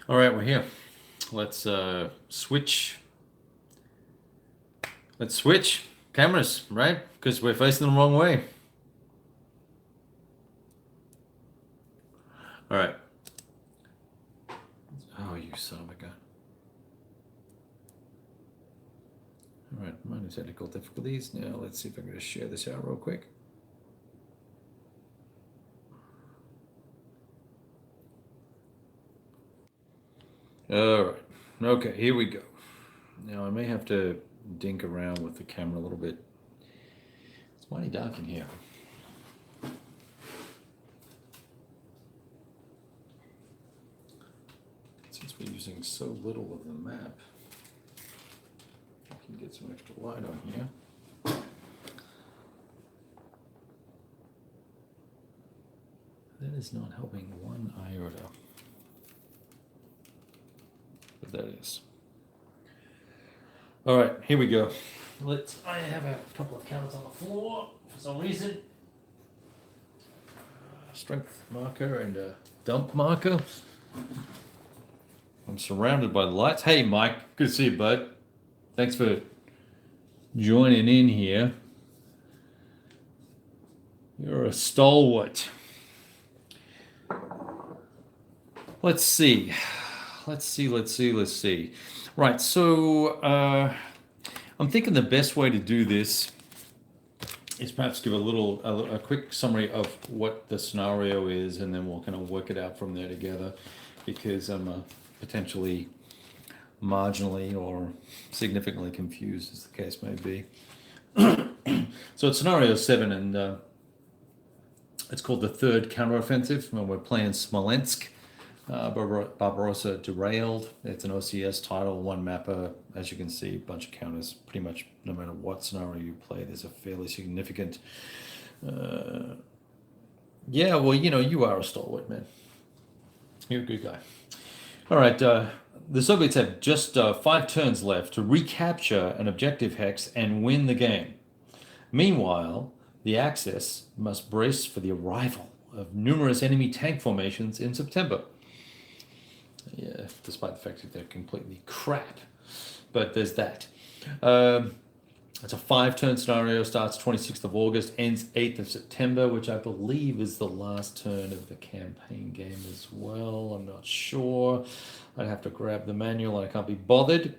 All right, we're here. Let's switch. Let's switch cameras, right? Because we're facing the wrong way. All right. Oh, you son of a gun. All right, minor technical difficulties. Now let's see if I'm going to share this out real quick. All right. Okay, here we go. Now I may have to dink around with the camera a little bit. It's mighty dark in here. Since we're using so little of the map, I can get some extra light on here. That is not helping one iota. But that is. All right, here we go. I have a couple of counters on the floor for some reason. Strength marker and a dump marker. I'm surrounded by the lights. Hey, Mike, good to see you, bud. Thanks for joining in here. You're a stalwart. Let's see. Right, so I'm thinking the best way to do this is perhaps give a quick summary of what the scenario is, and then we'll kind of work it out from there together, because I'm potentially marginally or significantly confused, as the case may be. So it's scenario 7, and it's called the third counteroffensive, and we're playing Smolensk. Barbarossa derailed. It's an OCS title, one mapper. As you can see, a bunch of counters. Pretty much no matter what scenario you play, there's a fairly significant. Yeah, well, you are a stalwart, man. You're a good guy. All right. The Soviets have just 5 turns left to recapture an objective hex and win the game. Meanwhile, the Axis must brace for the arrival of numerous enemy tank formations in September. Yeah, despite the fact that they're completely crap. But there's that. It's a 5-turn scenario, starts 26th of August, ends 8th of September, which I believe is the last turn of the campaign game as well. I'm not sure. I'd have to grab the manual, and I can't be bothered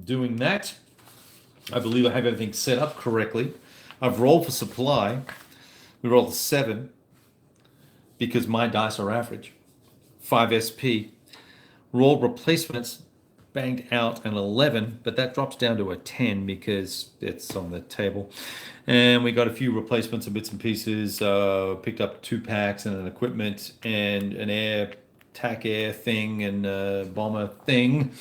doing that. I believe I have everything set up correctly. I've rolled for supply. We rolled a 7 because my dice are average. 5 SP. Rolled replacements, banged out an 11, but that drops down to a 10 because it's on the table. And we got a few replacements and bits and pieces. Picked up 2 packs and an equipment and an TAC air thing and a bomber thing.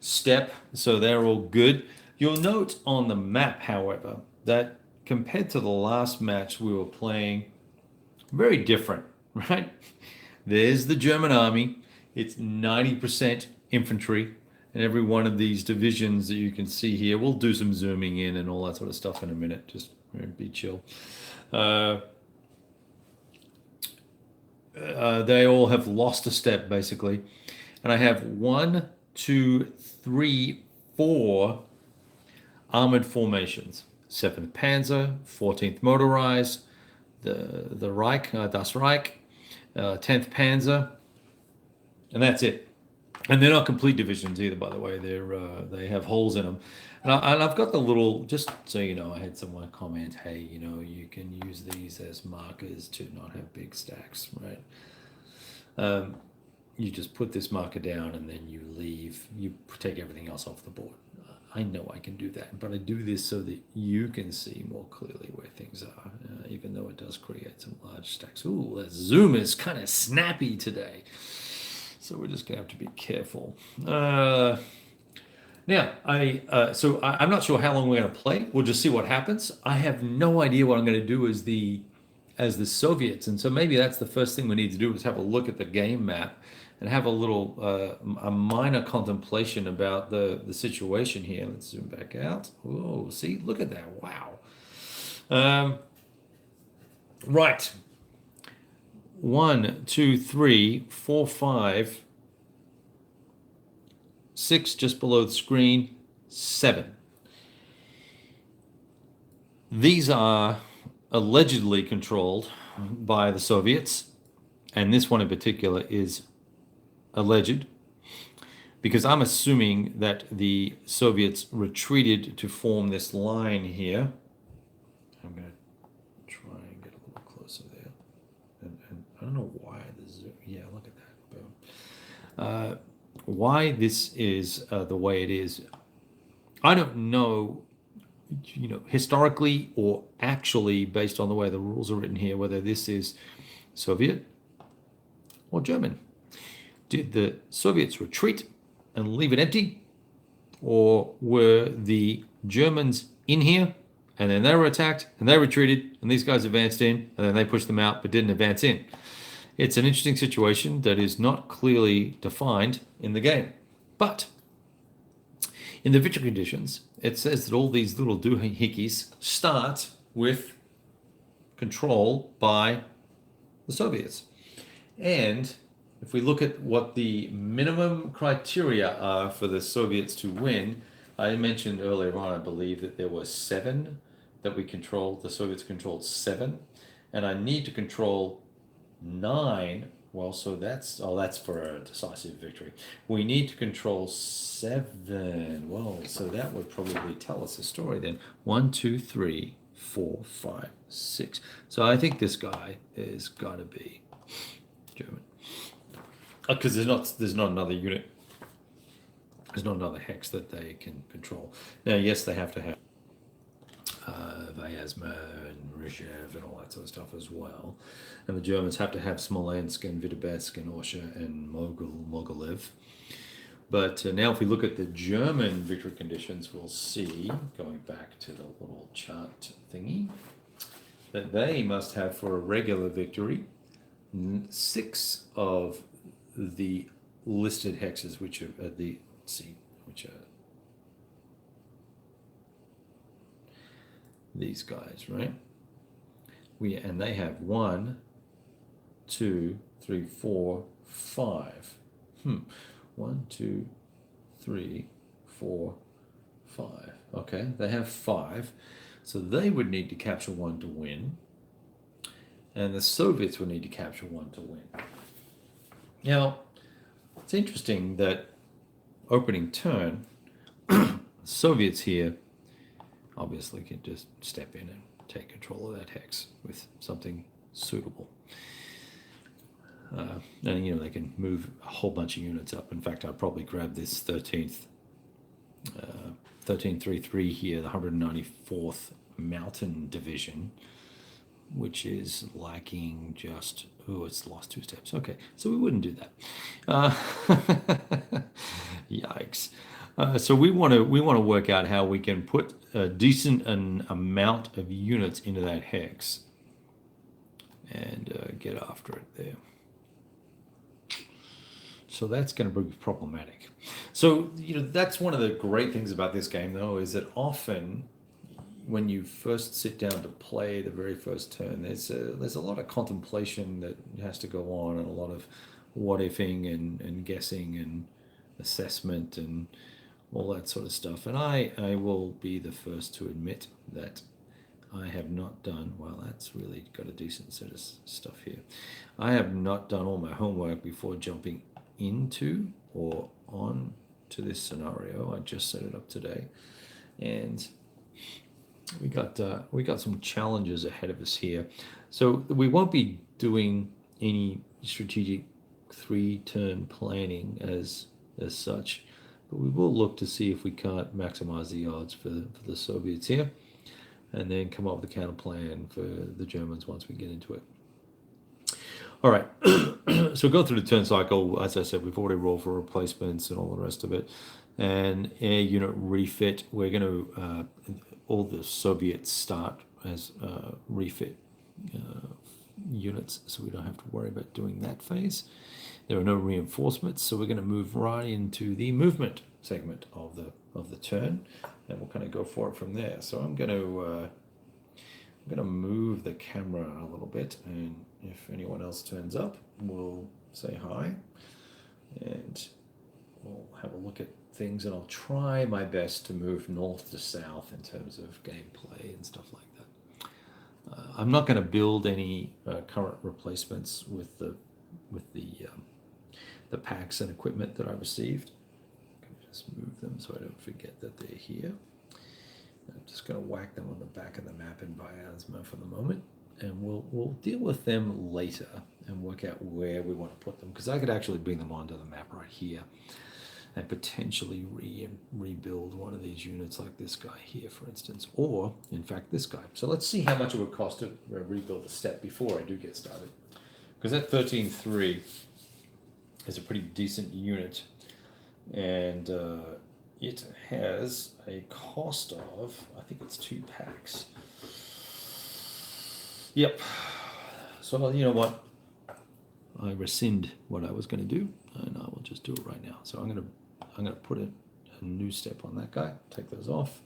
Step, so they're all good. You'll note on the map, however, that compared to the last match we were playing, very different, right? There's the German army. It's 90% infantry, and every one of these divisions that you can see here, we'll do some zooming in and all that sort of stuff in a minute. Just be chill. They all have lost a step, basically. And I have 1, 2, 3, 4 armored formations. 7th Panzer, 14th Motorized, the Reich, Das Reich, 10th Panzer, and that's it. And they're not complete divisions either, by the way. They have holes in them. And I've got the little, just so you know, I had someone comment, hey, you can use these as markers to not have big stacks, right? You just put this marker down and then you leave. You take everything else off the board. I know I can do that, but I do this so that you can see more clearly where things are, even though it does create some large stacks. Ooh, that zoom is kind of snappy today. So we're just gonna have to be careful. Now, I'm not sure how long we're gonna play. We'll just see what happens. I have no idea what I'm gonna do as the Soviets, and so maybe that's the first thing we need to do is have a look at the game map and have a minor contemplation about the situation here. Let's zoom back out. Oh, see, look at that! Wow. Right. 1, 2, 3, 4, 5. 6 just below the screen, 7. These are allegedly controlled by the Soviets, and this one in particular is alleged because I'm assuming that the Soviets retreated to form this line here. I'm going to try and get a little closer there. And I don't know why this is, yeah, look at that. Boom. Why this is the way it is, I don't know, historically or actually based on the way the rules are written here, whether this is Soviet or German. Did the Soviets retreat and leave it empty? Or were the Germans in here and then they were attacked and they retreated and these guys advanced in and then they pushed them out but didn't advance in? It's an interesting situation that is not clearly defined in the game. But in the victory conditions, it says that all these little doohickeys start with control by the Soviets. And if we look at what the minimum criteria are for the Soviets to win, I mentioned earlier on, I believe, that there were 7 that we controlled. The Soviets controlled 7. And I need to control 9. Well, so that's for a decisive victory. We need to control 7. Well, so that would probably tell us a story then. 1, 2, 3, 4, 5, 6. So I think this guy is got to be German. Because there's not another unit. There's not another hex that they can control. Now, yes, they have to have Vyazma and Rizhev and all that sort of stuff as well. And the Germans have to have Smolensk and Vitebsk and Orsha and Mogilev. But now if we look at the German victory conditions, we'll see, going back to the little chart thingy, that they must have for a regular victory 6 of the listed hexes, which are these guys, right? And they have 1, 2, 3, 4, 5. 1, 2, 3, 4, 5. Okay, they have 5. So they would need to capture 1 to win. And the Soviets would need to capture 1 to win. Now, it's interesting that opening turn, Soviets here obviously can just step in and take control of that hex with something suitable. And they can move a whole bunch of units up. In fact, I'd probably grab this 1333 here, the 194th Mountain Division, which is lacking just, it's lost 2 steps. Okay, so we wouldn't do that. Yikes. So we want to work out how we can put a decent amount of units into that hex and get after it there. So that's going to be problematic. So that's one of the great things about this game, though, is that often when you first sit down to play the very first turn, there's a lot of contemplation that has to go on, and a lot of what-ifing and guessing and assessment and all that sort of stuff. And I will be the first to admit that I have not done, well, that's really got a decent set of stuff here. I have not done all my homework before jumping into or on to this scenario. I just set it up today. And we got some challenges ahead of us here. So we won't be doing any strategic 3-turn planning as such, but we will look to see if we can't maximize the odds for the Soviets here, and then come up with a counter plan for the Germans once we get into it. All right, so go through the turn cycle. As I said, we've already rolled for replacements and all the rest of it. And air unit refit, we're going to, all the Soviets start as refit units, so we don't have to worry about doing that phase. There are no reinforcements, so we're going to move right into the movement segment of the turn, and we'll kind of go for it from there. So I'm going to move the camera a little bit, and if anyone else turns up, we'll say hi, and we'll have a look at things, and I'll try my best to move north to south in terms of gameplay and stuff like that. I'm not going to build any current replacements with the packs and equipment that I received. Just move them so I don't forget that they're here. I'm just going to whack them on the back of the map in Biasma for the moment, and we'll deal with them later and work out where we want to put them, because I could actually bring them onto the map right here and potentially rebuild one of these units like this guy here, for instance, or in fact this guy. So let's see how much it would cost to rebuild the step before I do get started, because that 13.3 is a pretty decent unit, and it has a cost of, I think it's 2 packs. Yep. So you know what? I rescind what I was going to do, and I will just do it right now. So I'm going to put a new step on that guy. Take those off.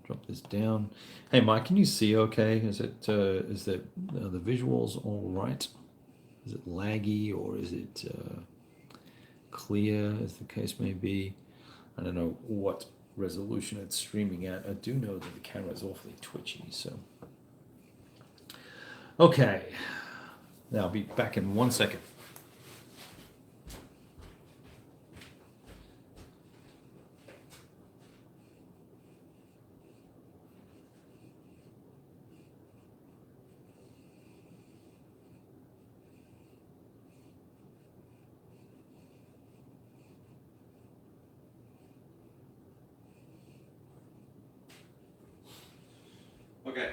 Drop this down. Hey Mike, can you see okay? Is the visuals all right? Is it laggy, or is it clear, as the case may be? I don't know what resolution it's streaming at. I do know that the camera is awfully twitchy, so. Okay, now I'll be back in 1 second. Okay.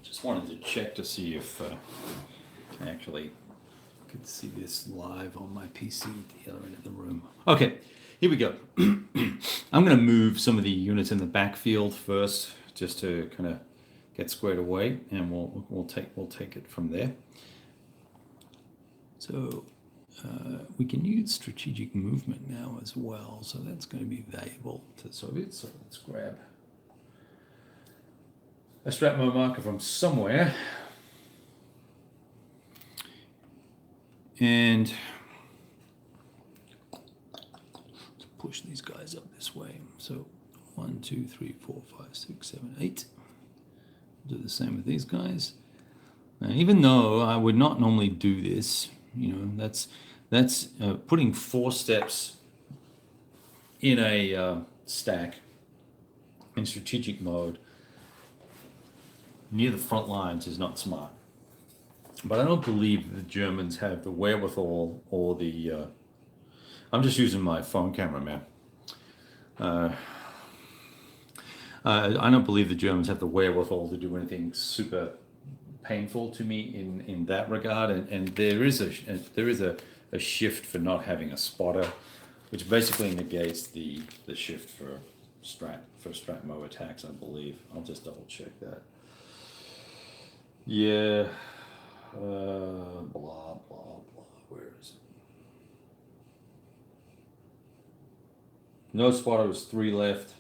Just wanted to check to see if I actually could see this live on my PC at the other end of the room. Okay, here we go. I'm going to move some of the units in the backfield first, just to kind of get squared away, and we'll take it from there. So we can use strategic movement now as well, so that's going to be valuable to the Soviets. So let's grab a Stratmo marker from somewhere, and let's push these guys up this way. So 1, 2, 3, 4, 5, 6, 7, 8. Do the same with these guys. Now, even though I would not normally do this, you know, that's putting 4 steps in a stack in strategic mode near the front lines is not smart. But I don't believe the Germans have the wherewithal or the... I'm just using my phone camera, man. I don't believe the Germans have the wherewithal to do anything super painful to me in that regard, and there is a shift for not having a spotter, which basically negates the shift for Stratmo attacks, I believe. I'll just double check that. Yeah, blah blah blah. Where is it? No spotter is 3 left.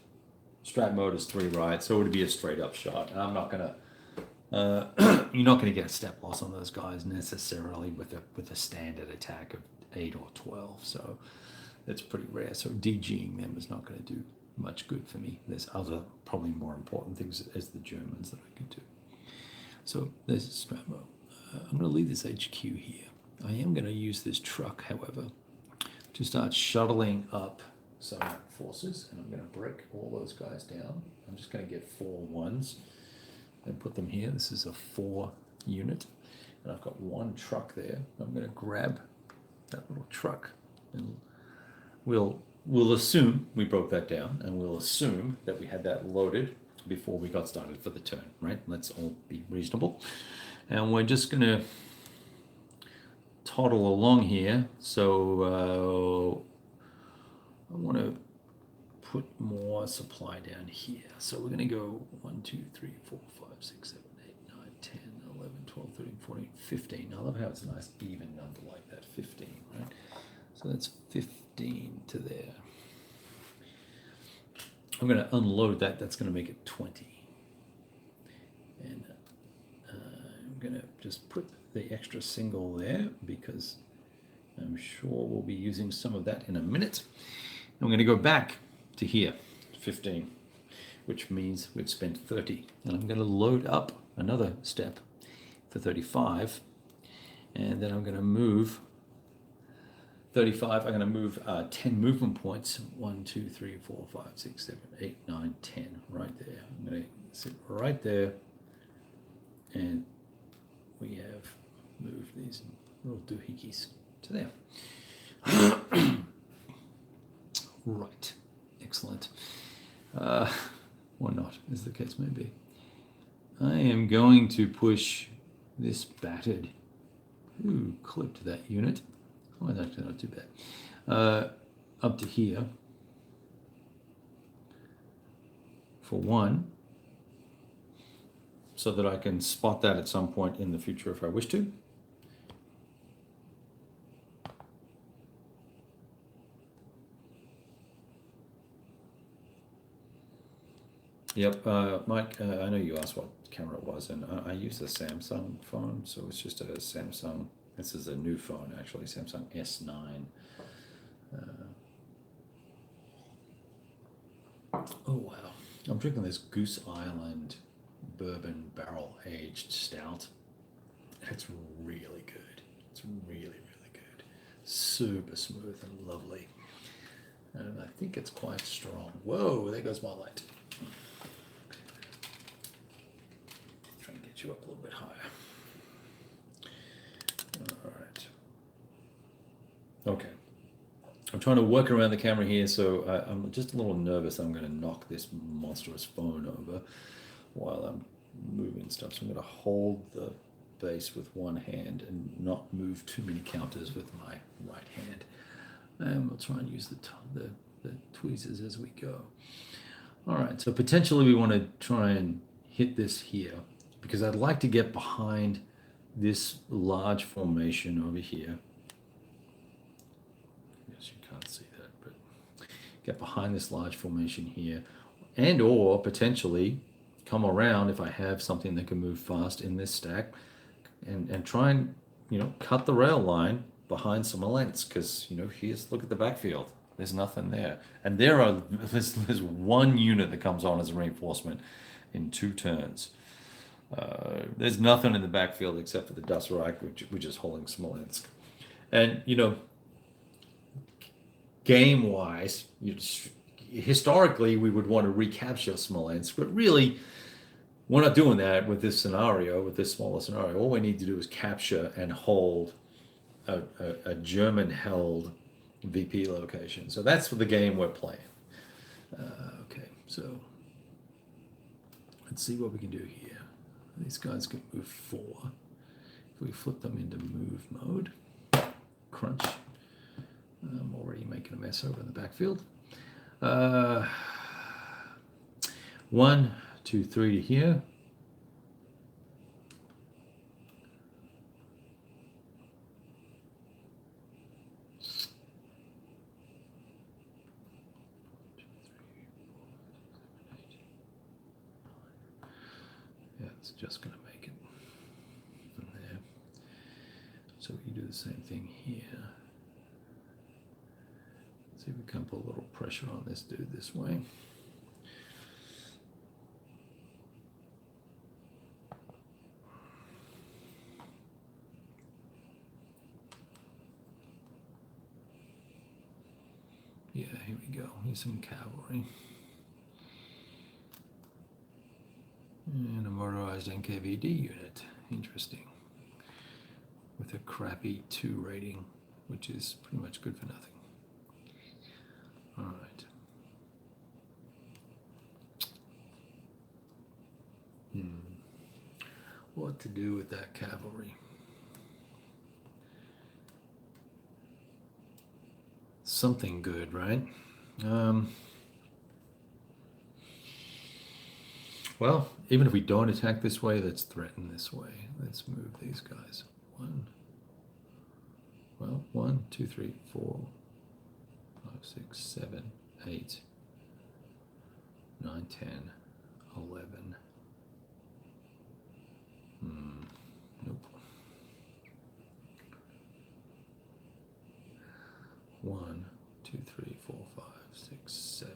Strat mode is 3 right, so it would be a straight up shot. And I'm not gonna. You're not gonna get a step loss on those guys necessarily with a standard attack of 8 or 12. So it's pretty rare. So DGing them is not going to do much good for me. There's other probably more important things as the Germans that I can do. So there's a strat mode. I'm going to leave this HQ here. I am going to use this truck, however, to start shuttling up some forces, and I'm going to break all those guys down. I'm just going to get 4 1s and put them here. This is a 4 unit, and I've got 1 truck there. I'm going to grab that little truck, and we'll assume we broke that down, and we'll assume that we had that loaded before we got started for the turn, right? Let's all be reasonable. And we're just going to toddle along here. So I want to put more supply down here. So we're going to go 1, 2, 3, 4, 5, 6, 7, 8, 9, 10, 11, 12, 13, 14, 15. I love how it's a nice even number like that, 15, right? So that's 15 to there. I'm going to unload that. That's going to make it 20. And I'm going to just put the extra single there because I'm sure we'll be using some of that in a minute. I'm going to go back to here, 15, which means we've spent 30. And I'm going to load up another step for 35. And then I'm going to move 35. I'm going to move 10 movement points. 1, 2, 3, 4, 5, 6, 7, 8, 9, 10. Right there. I'm going to sit right there. And we have moved these little doohickeys to there. Right. Excellent. Or not, as the case may be. I am going to push this battered, clipped that unit. Oh, that's actually not too bad. Up to here for 1, so that I can spot that at some point in the future if I wish to. Yep, Mike, I know you asked what camera it was, and I use a Samsung phone, so it's just a Samsung. This is a new phone, actually, Samsung S9. Oh, wow. I'm drinking this Goose Island bourbon barrel aged stout. It's really good. It's really, really good. Super smooth and lovely. And I think it's quite strong. Whoa, there goes my light. Try and get you up a little bit higher. All right. Okay. I'm trying to work around the camera here, so I'm just a little nervous I'm going to knock this monstrous phone over while I'm moving stuff. So I'm going to hold the base with one hand and not move too many counters with my right hand. And we'll try and use the tweezers as we go. All right, so potentially we want to try and hit this here because I'd like to get behind this large formation over here. Yes, you can't see that, but get behind this large formation here, and or potentially come around if I have something that can move fast in this stack and try and, cut the rail line behind Smolensk, because, here's, look at the backfield. There's nothing there. And there's one unit that comes on as a reinforcement in 2 turns. There's nothing in the backfield except for the Das Reich, which is holding Smolensk. And, game-wise, historically, we would want to recapture Smolensk, but really, we're not doing that with this scenario, with this smaller scenario. All we need to do is capture and hold a German-held VP location. So that's the game we're playing. Okay, so let's see what we can do here. These guys can move 4. If we flip them into move mode, crunch. I'm already making a mess over in the backfield. 1, 2, 3 to here. Yeah, it's just going to make it from there. So we do the same thing here. See if we can put a little pressure on this dude this way. Yeah, here we go. Here's some cavalry. And a motorized NKVD unit. Interesting. With a crappy 2 rating, which is pretty much good for nothing. All right. What to do with that cavalry? Something good, right? Well, even if we don't attack this way, let's threaten this way. Let's move these guys. 1, 2, 3, 4, 5, 6, 7, 8, 9, 10, 11. Nope. 1, 2, 3, 4, 5, 6, 7.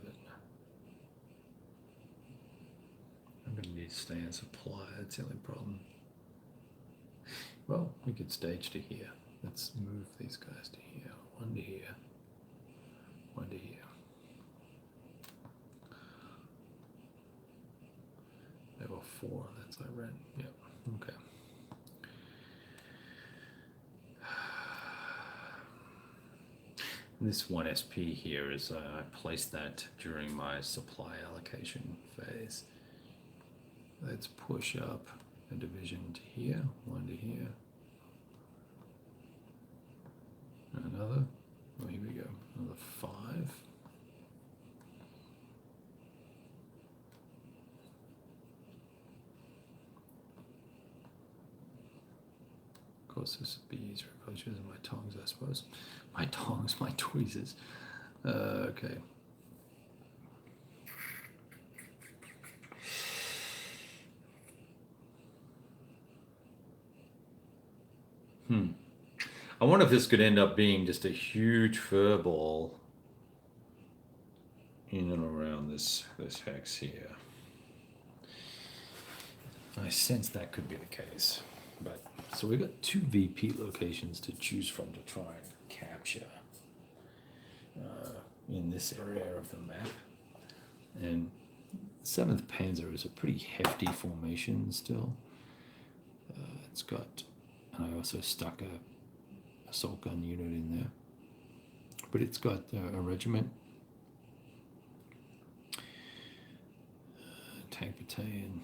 I'm going to need to stay in supply. That's the only problem. Well, we could stage to here. Let's move these guys to here. 1 to here. 1 to here. There were 4 on that side, right? Yep. Okay. This 1 SP here is I placed that during my supply allocation phase. Let's push up a division to here, 1 to here. Another, oh, here we go, another 5. Of course, this would be easier if I was using my tongs, I suppose. My tongs, my tweezers. Okay. I wonder if this could end up being just a huge furball in and around this hex here. I sense that could be the case. But so we've got 2 VP locations to choose from to try and capture in this area of the map. And 7th Panzer is a pretty hefty formation still. It's got, and I also stuck a assault gun unit in there. But it's got a regiment, tank battalion,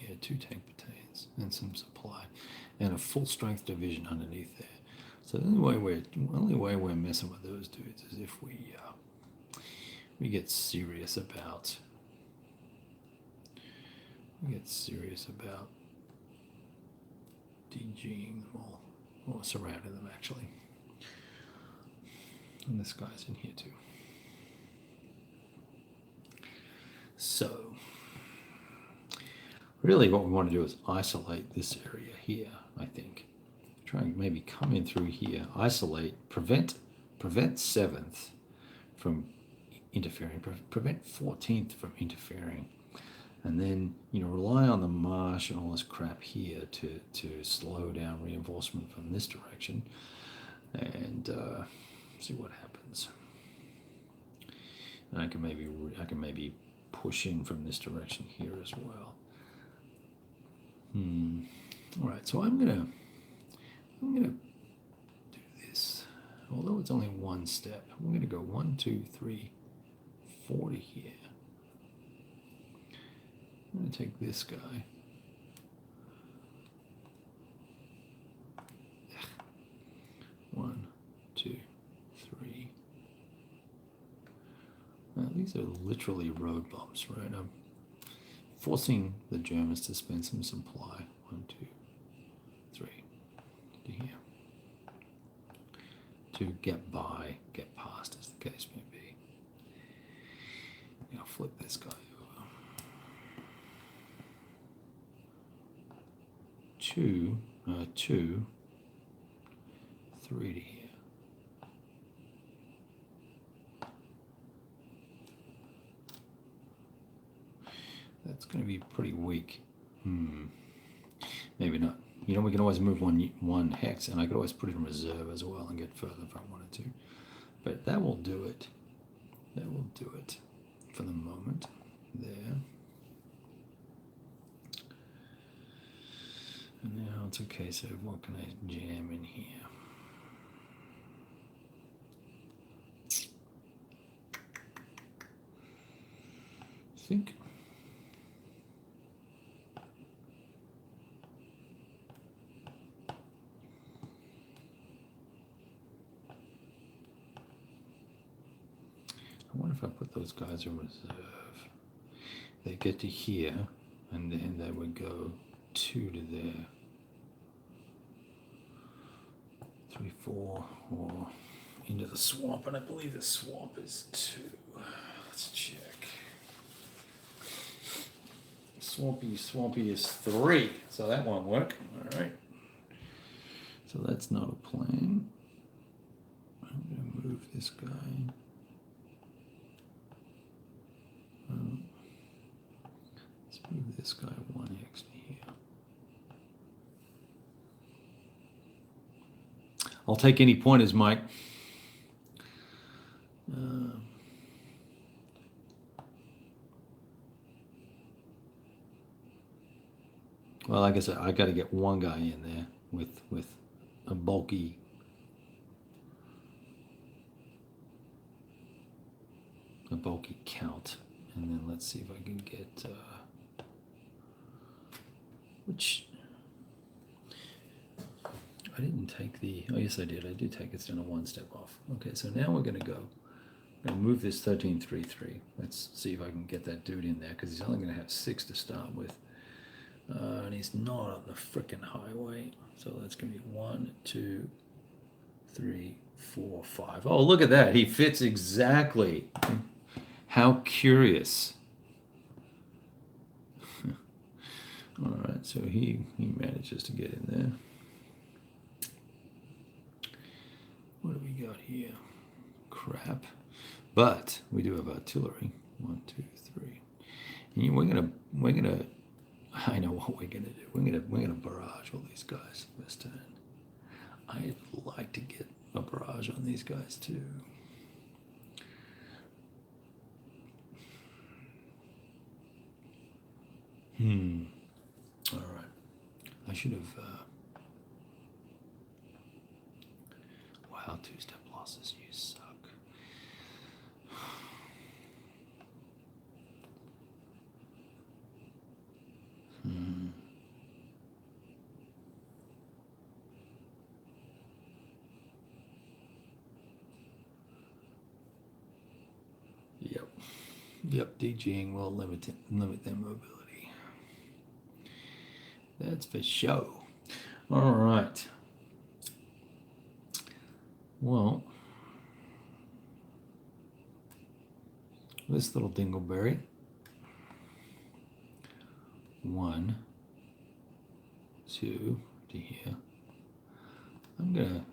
yeah, 2 tank battalions and some supply, and a full strength division underneath there. So the only way we're messing with those dudes is if we get serious about DGing them all, or surrounding them actually. And this guy's in here too. So really what we want to do is isolate this area here, I think. Try and maybe come in through here, isolate, prevent 7th from interfering, prevent 14th from interfering, and then, you know, rely on the marsh and all this crap here to slow down reinforcement from this direction, and see what happens. And I can maybe push in from this direction here as well. All right, so I'm gonna do this. Although it's only 1 step, I'm gonna go 1, 2, 3, 4 to here. I'm going to take this guy. One, 2, 3. Now, these are literally road bumps, right? I'm forcing the Germans to spend some supply. 1, 2, 3 to here. To get by, get past, as the case may be. I'll flip this guy over. 2, 3 to here. That's going to be pretty weak. Maybe not. You know, we can always move one hex, and I could always put it in reserve as well and get further if I wanted to. But that will do it. That will do it for the moment. There. And now it's a case of what can I jam in here? I think I wonder if I put those guys in reserve. They get to here, and then they would go 2 to there. 3, 4, or into the swamp, and I believe the swamp is 2. Let's check. Swampy is 3, so that won't work. All right. So that's not a plan. I'm going to move this guy. Let's move this guy 1x to here. I'll take any pointers, Mike. Well, like I said, I got to get one guy in there with a bulky count, and then let's see if I can get which I didn't take the. Oh yes, I did. I did take it down a one step off. Okay, so now we're going to go. I'm going to move this 1333. Let's see if I can get that dude in there because he's only going to have 6 to start with. And he's not on the frickin' highway. So that's going to be 1, 2, 3, 4, 5. Oh, look at that. He fits exactly. How curious. All right, so he manages to get in there. What do we got here? Crap. But we do have artillery. 1, 2, 3. And we're gonna I know what we're gonna do. We're gonna barrage all these guys this turn. I'd like to get a barrage on these guys too. All right. I should have. Wow, 2-step losses. You suck. Yep, DGing will limit their mobility. That's for show. All right. Well, this little dingleberry. 1, 2 to here. I'm gonna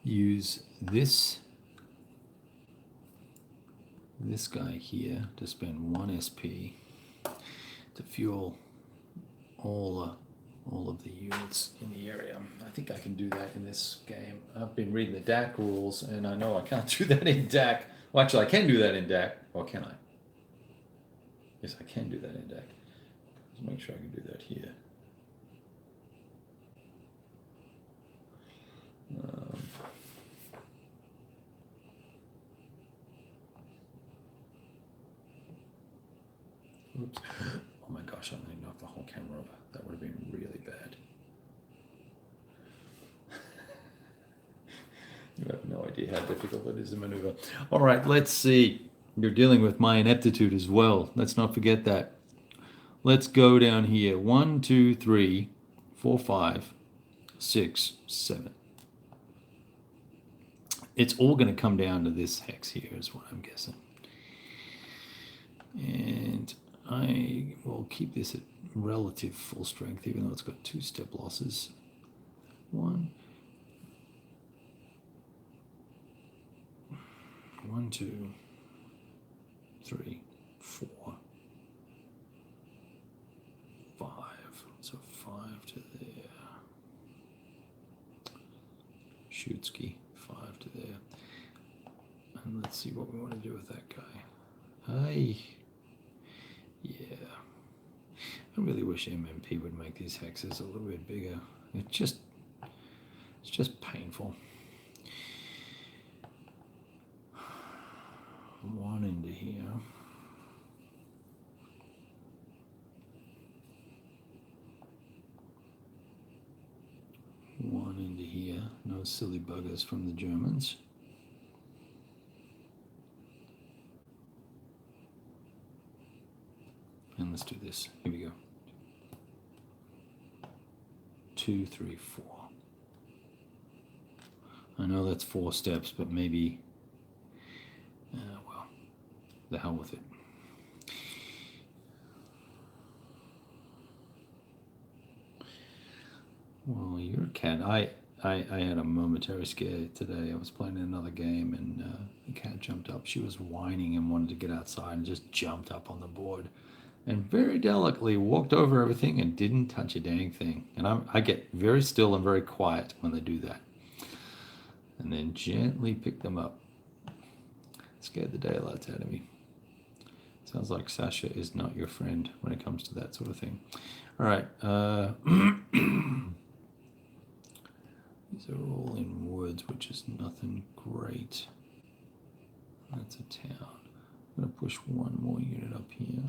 use this guy here to spend 1 SP to fuel all of the units in the area. I think I can do that in this game. I've been reading the DAC rules, and I know I can't do that in DAC. Well, actually, I can do that in DAC. Or can I? Yes, I can do that in DAC. Let's make sure I can do that here. Oops. Oh my gosh, I only knocked the whole camera over. That would have been really bad. You have no idea how difficult it is to maneuver. All right, let's see. You're dealing with my ineptitude as well. Let's not forget that. Let's go down here. 1, 2, 3, 4, 5, 6, 7. It's all going to come down to this hex here is what I'm guessing. And I will keep this at relative full strength, even though it's got 2-step losses. 1, 2, 3, 4, 5. So 5 to there. Shootsky, 5 to there. And let's see what we want to do with that guy. Yeah. I really wish MMP would make these hexes a little bit bigger. It's just painful. 1 into here. One into here. No silly buggers from the Germans. And let's do this. Here we go. 2, 3, 4. I know that's 4 steps, but maybe, well, the hell with it. Well, you're a cat. I had a momentary scare today. I was playing another game and the cat jumped up. She was whining and wanted to get outside and just jumped up on the board and very delicately walked over everything and didn't touch a dang thing. And I get very still and very quiet when they do that. And then gently pick them up. Scared the daylights out of me. Sounds like Sasha is not your friend when it comes to that sort of thing. All right. These are all in woods, which is nothing great. That's a town. I'm going to push one more unit up here.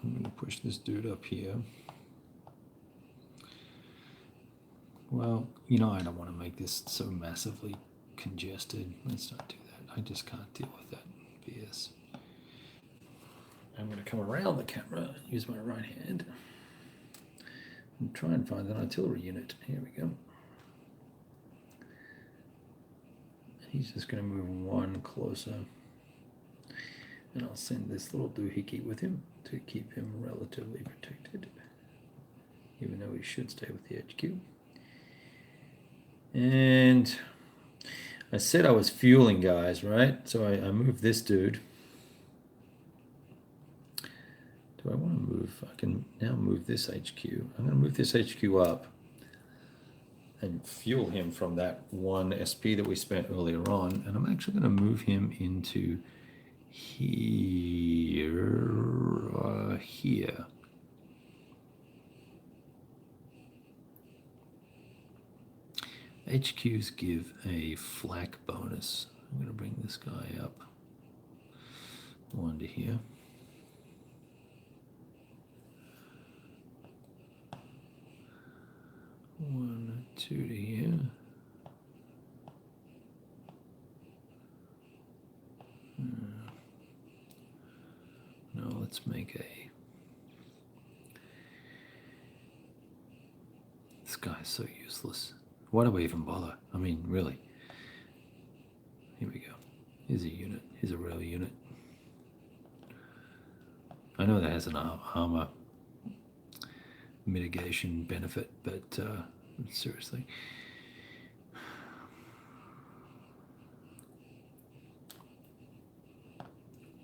I'm going to push this dude up here. Well, you know I don't want to make this so massively congested. Let's not do that. I just can't deal with that BS. I'm going to come around the camera, use my right hand, and try and find an artillery unit. Here we go. He's just going to move one closer. And I'll send this little doohickey with him to keep him relatively protected, even though he should stay with the HQ. And I said I was fueling guys, right? So I moved this dude. Do I want to move? I can now move this HQ. I'm going to move this HQ up and fuel him from that one SP that we spent earlier on. And I'm actually going to move him into here, here. HQs give a flak bonus. I'm going to bring this guy up. One to here. One, two to here. No, let's make a... This guy's so useless. Why do we even bother? I mean, really. Here we go. Here's a unit. Here's a real unit. I know that has an armor mitigation benefit, but seriously.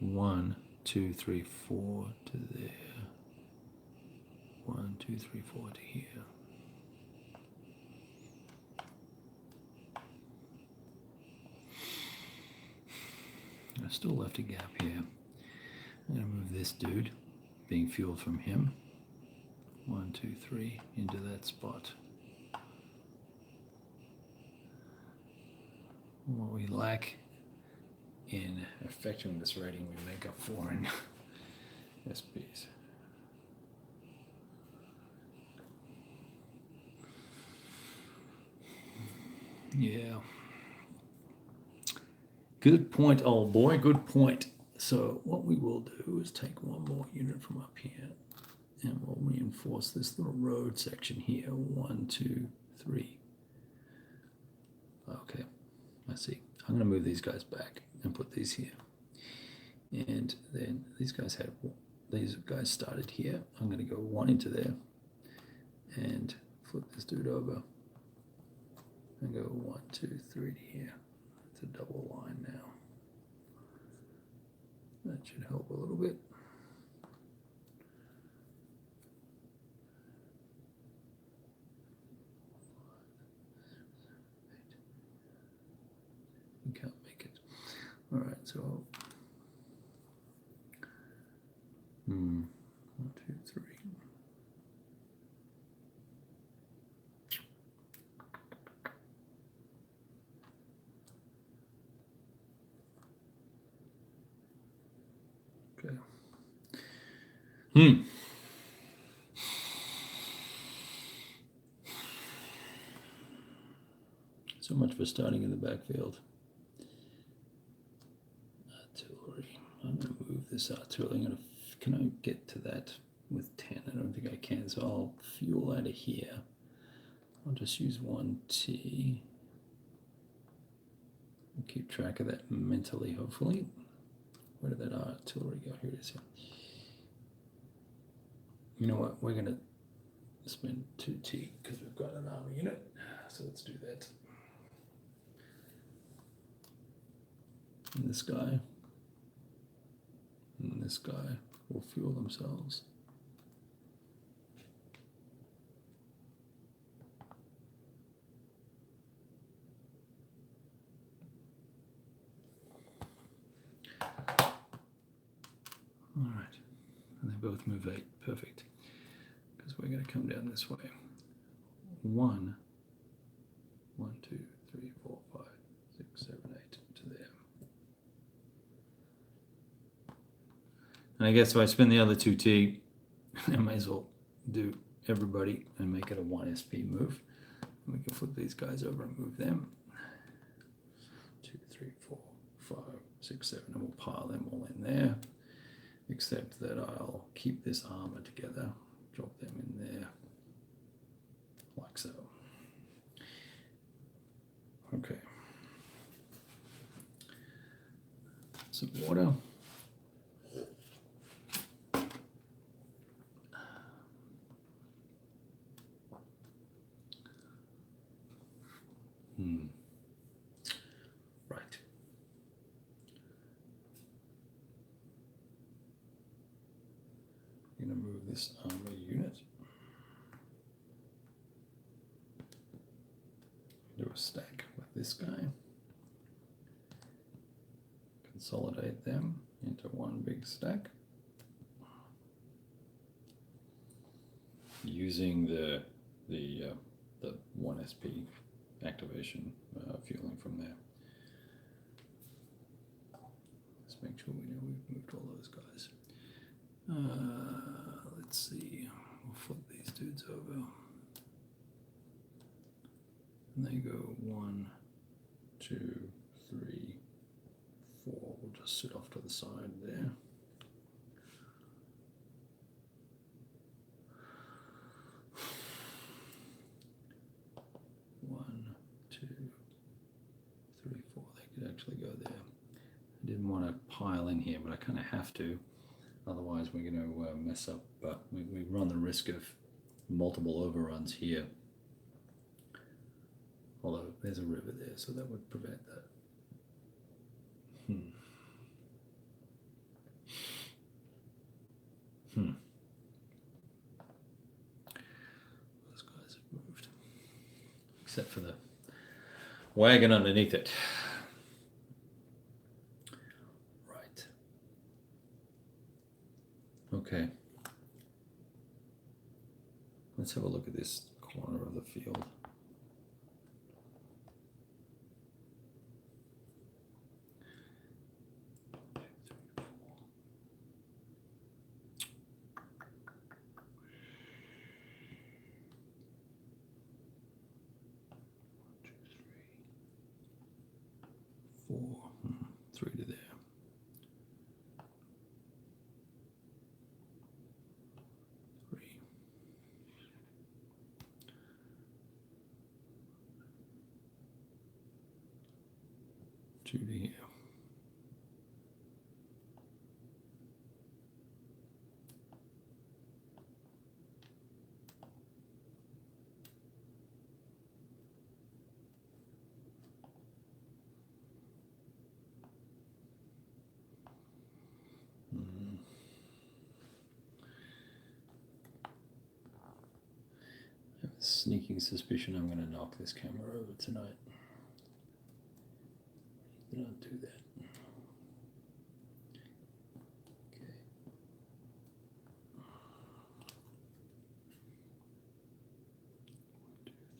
One, two, three, four to there. 1, 2, 3, 4 to here. I still left a gap here. I'm going to move this dude, being fueled from him. 1, 2, 3 into that spot. What we lack in affecting this rating, we make up for in SPs. Yeah. Good point, old boy, good point. So what we will do is take one more unit from up here and we'll reinforce this little road section here. 1, 2, 3. Okay, I see. I'm going to move these guys back and put these here. And then these guys started here. I'm going to go 1 into there and flip this dude over and go 1, 2, 3 to here. It's a double line now. That should help a little bit. We can't make it. All right, so 1, 2, 3. Okay. So much for starting in the backfield. Artillery. I'm going to move this artillery. Can I get to that with 10? I don't think I can, so I'll fuel out of here. I'll just use 1T. I'll keep track of that mentally, hopefully. Where did that artillery go? Here it is. You know what? We're going to spend 2T because we've got an army unit. So let's do that. And this guy and this guy will fuel themselves. All right, and they both move 8. Perfect. Because we're going to come down this way. 1, 1, 2, 3, 4, 5, 6, 7, 8 to there. And I guess if I spend the other 2T, I might as well do everybody and make it a 1 SP move. We can flip these guys over and move them. 2, 3, 4, 5, 6, 7, and we'll pile them all in there. Except that I'll keep this armor together, drop them in there, like so. Okay. Some water. Right. I'm going to move this armor unit. Do a stack with this guy. Consolidate them into one big stack. Using the 1 SP activation fueling from there. Let's make sure we know we've moved all those guys. Let's see. We'll flip these dudes over. And they go 1, 2, 3, 4. We'll just sit off to the side there. They could actually go there. I didn't want to pile in here, but I kind of have to. Otherwise, we're going to mess up. We run the risk of multiple overruns here. Although there's a river there, so that would prevent that. Those guys have moved. Except for the wagon underneath it. Right. Okay. Let's have a look at this corner of the field. Three to there. Three. Two to here. Sneaking suspicion I'm going to knock this camera over tonight. Don't do that. Okay. 1, 2, 3,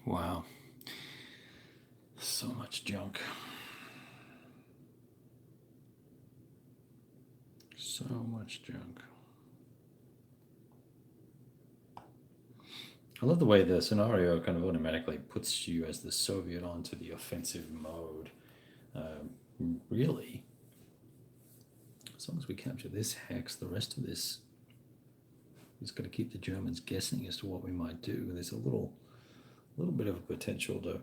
4. Wow. So much junk. So much junk. I love the way the scenario kind of automatically puts you as the Soviet onto the offensive mode. Really, as long as we capture this hex, the rest of this Just got to keep the Germans guessing as to what we might do. There's a little bit of a potential to.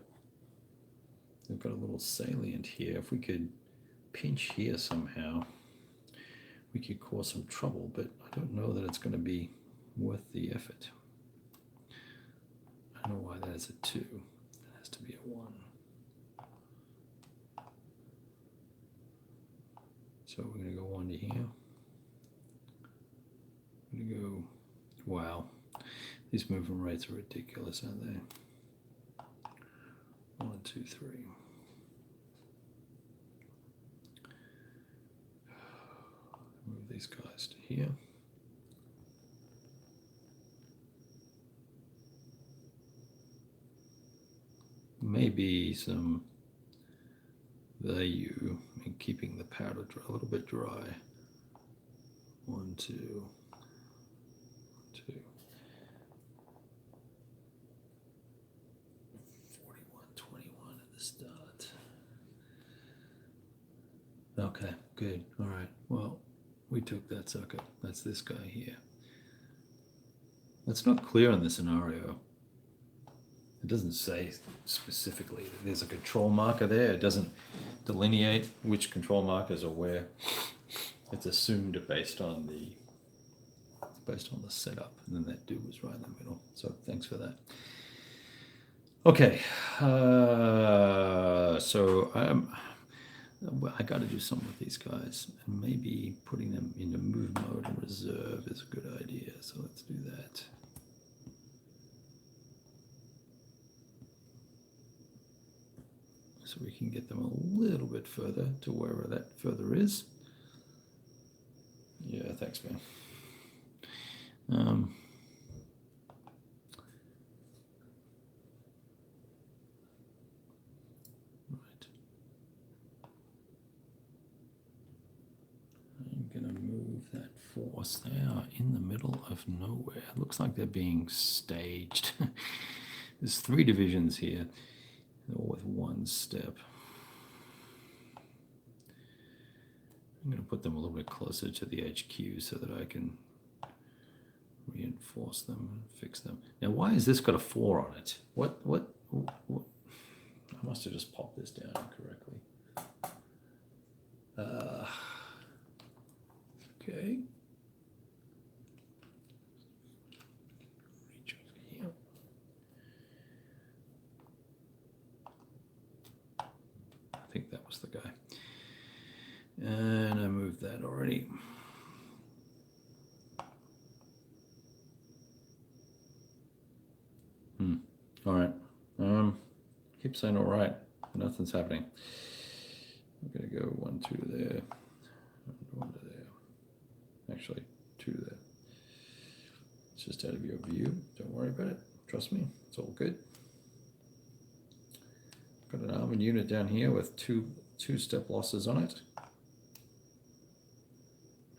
We've got a little salient here. If we could pinch here somehow, we could cause some trouble, but I don't know that it's going to be worth the effort. I don't know why that is a 2. That has to be a 1. So we're going to go 1 to here. I'm going to go, wow, these movement rates are ridiculous, aren't they? 1, 2, 3. Move these guys to here. Maybe some value in keeping the powder dry, a little bit dry. 1, 2, 2. 41, 21 at the start. Okay, good. All right. Well, we took that sucker. That's this guy here. That's not clear in the scenario. It doesn't say specifically that there's a control marker there. It doesn't delineate which control markers are where. It's assumed based on the setup, and then that dude was right in the middle. So thanks for that. Okay, so I got to do something with these guys, and maybe putting them into move mode and reserve is a good idea. So let's do that. So we can get them a little bit further to wherever that further is. Yeah, thanks, man. Right. I'm going to move that force. They are in the middle of nowhere. It looks like they're being staged. There's 3 divisions here, all with 1 step. I'm going to put them a little bit closer to the HQ so that I can reinforce them and fix them. Now, why has this got a 4 on it? What? I must have just popped this down incorrectly. Okay. Reach over here. I think that was the guy. And I moved that already. All right. Keep saying all right. Nothing's happening. I'm gonna go 1, 2 there, 1 to there. Actually, 2 there. It's just out of your view. Don't worry about it. Trust me. It's all good. Got an armored unit down here with two step losses on it.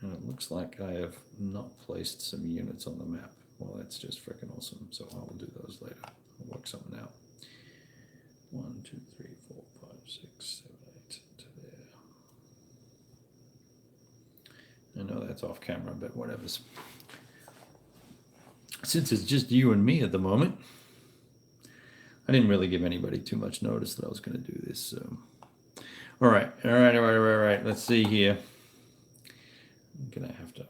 And it looks like I have not placed some units on the map. Well, that's just freaking awesome. So I will do those later. I'll work something out. 1, 2, 3, 4, 5, 6, 7, 8 to there. I know that's off camera, but whatever's. Since it's just you and me at the moment, I didn't really give anybody too much notice that I was going to do this. So, all right. Let's see here. I'm gonna have to.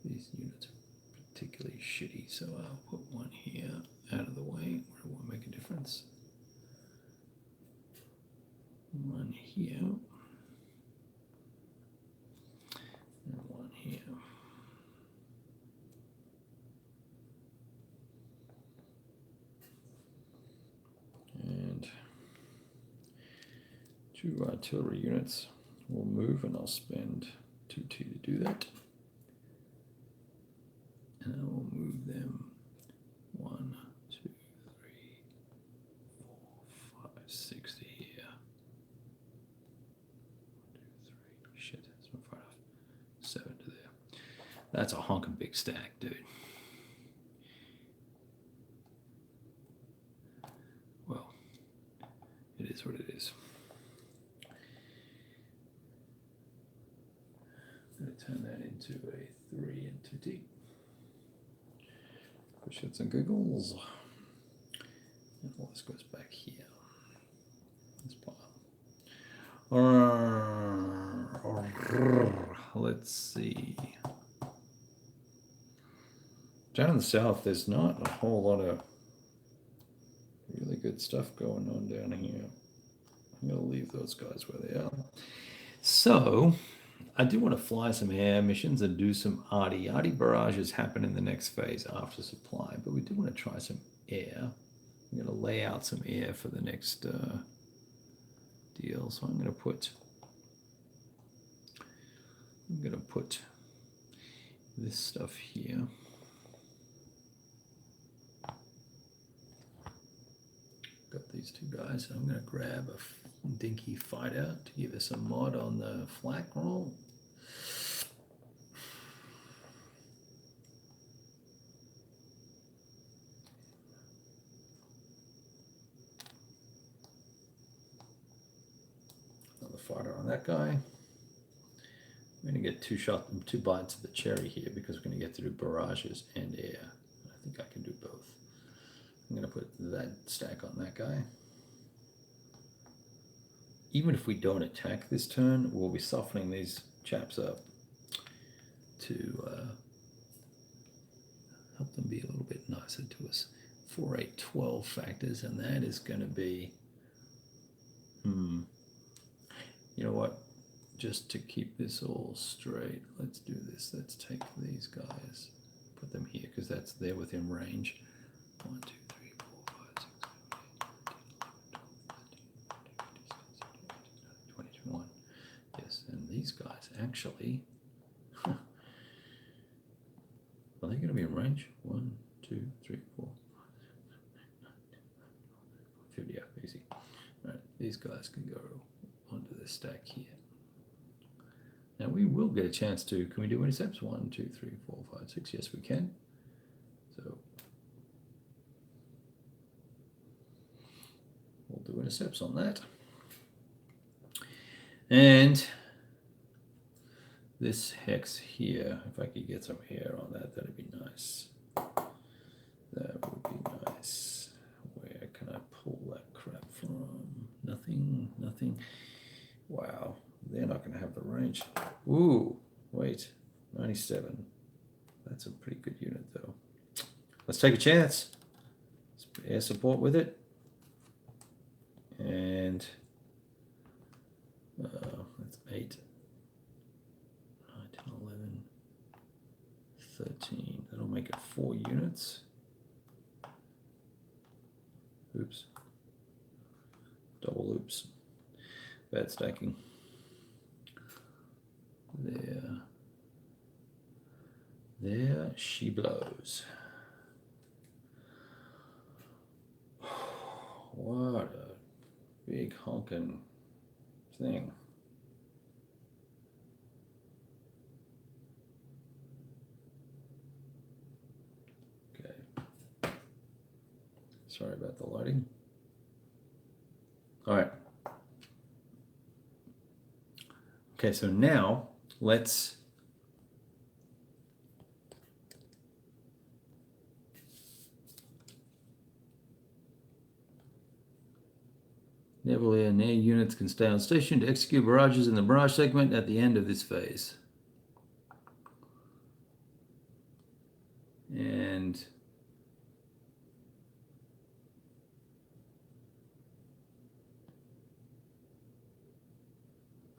These units are particularly shitty, so I'll put 1 here out of the way where it won't make a difference. 1 here. And 1 here. And 2 artillery units will move, and I'll spend 2 T to do that. And I will move them 1, 2, 3, 4, 5, 6 to here. 1, 2, 3. Shit, that's not far enough. 7 to there. That's a honking big stack, dude. Well, it is is what it is. I'm going to turn that into a 3 and 2T. For shits and giggles. And all this goes back here. This pile. Let's see. Down in the south, there's not a whole lot of really good stuff going on down here. I'm going to leave those guys where they are. So, I do want to fly some air missions and do some arty. Arty barrages happen in the next phase after supply, but we do want to try some air. I'm going to lay out some air for the next deal. So I'm going to put this stuff here. Got these two guys. I'm going to grab a dinky fighter to give us a mod on the flak roll. Another fighter on that guy. I'm going to get two bites of the cherry here because we're going to get to do barrages and air. I think I can do both. I'm going to put that stack on that guy. Even if we don't attack this turn, we'll be softening these chaps up to help them be a little bit nicer to us. 4, 8, 12 factors, and that is going to be, you know what? Just to keep this all straight, let's do this. Let's take these guys, put them here because they're within range. 1, 2, 3, 4, 5, 6, 7, 8, 9, 10, 11, 12, 13, 14, 15, 16, 17, 18, 19, 20, 21. Yes, and these guys actually, are they going to be in range? 1, 2, 3, 4, 5, 50, yeah, easy. All right, these guys can go onto this stack here. Now we will get a chance to, can we do intercepts? 1, 2, 3, 4, 5, 6, yes we can. So we'll do intercepts on that. And this hex here, if I could get some air on that, that'd be nice. That would be nice. Where can I pull that crap from? Nothing, nothing. Wow, they're not going to have the range. Ooh, wait, 97. That's a pretty good unit though. Let's take a chance. Let's air support with it. And that's 8, 9, 10, 11, 13. That'll make it 4 units. Oops. Double oops. Bad stacking. There she blows. What a big honking thing. Okay. Sorry about the lighting. All right. Okay, so now let's naval air and air units can stay on station to execute barrages in the barrage segment at the end of this phase. And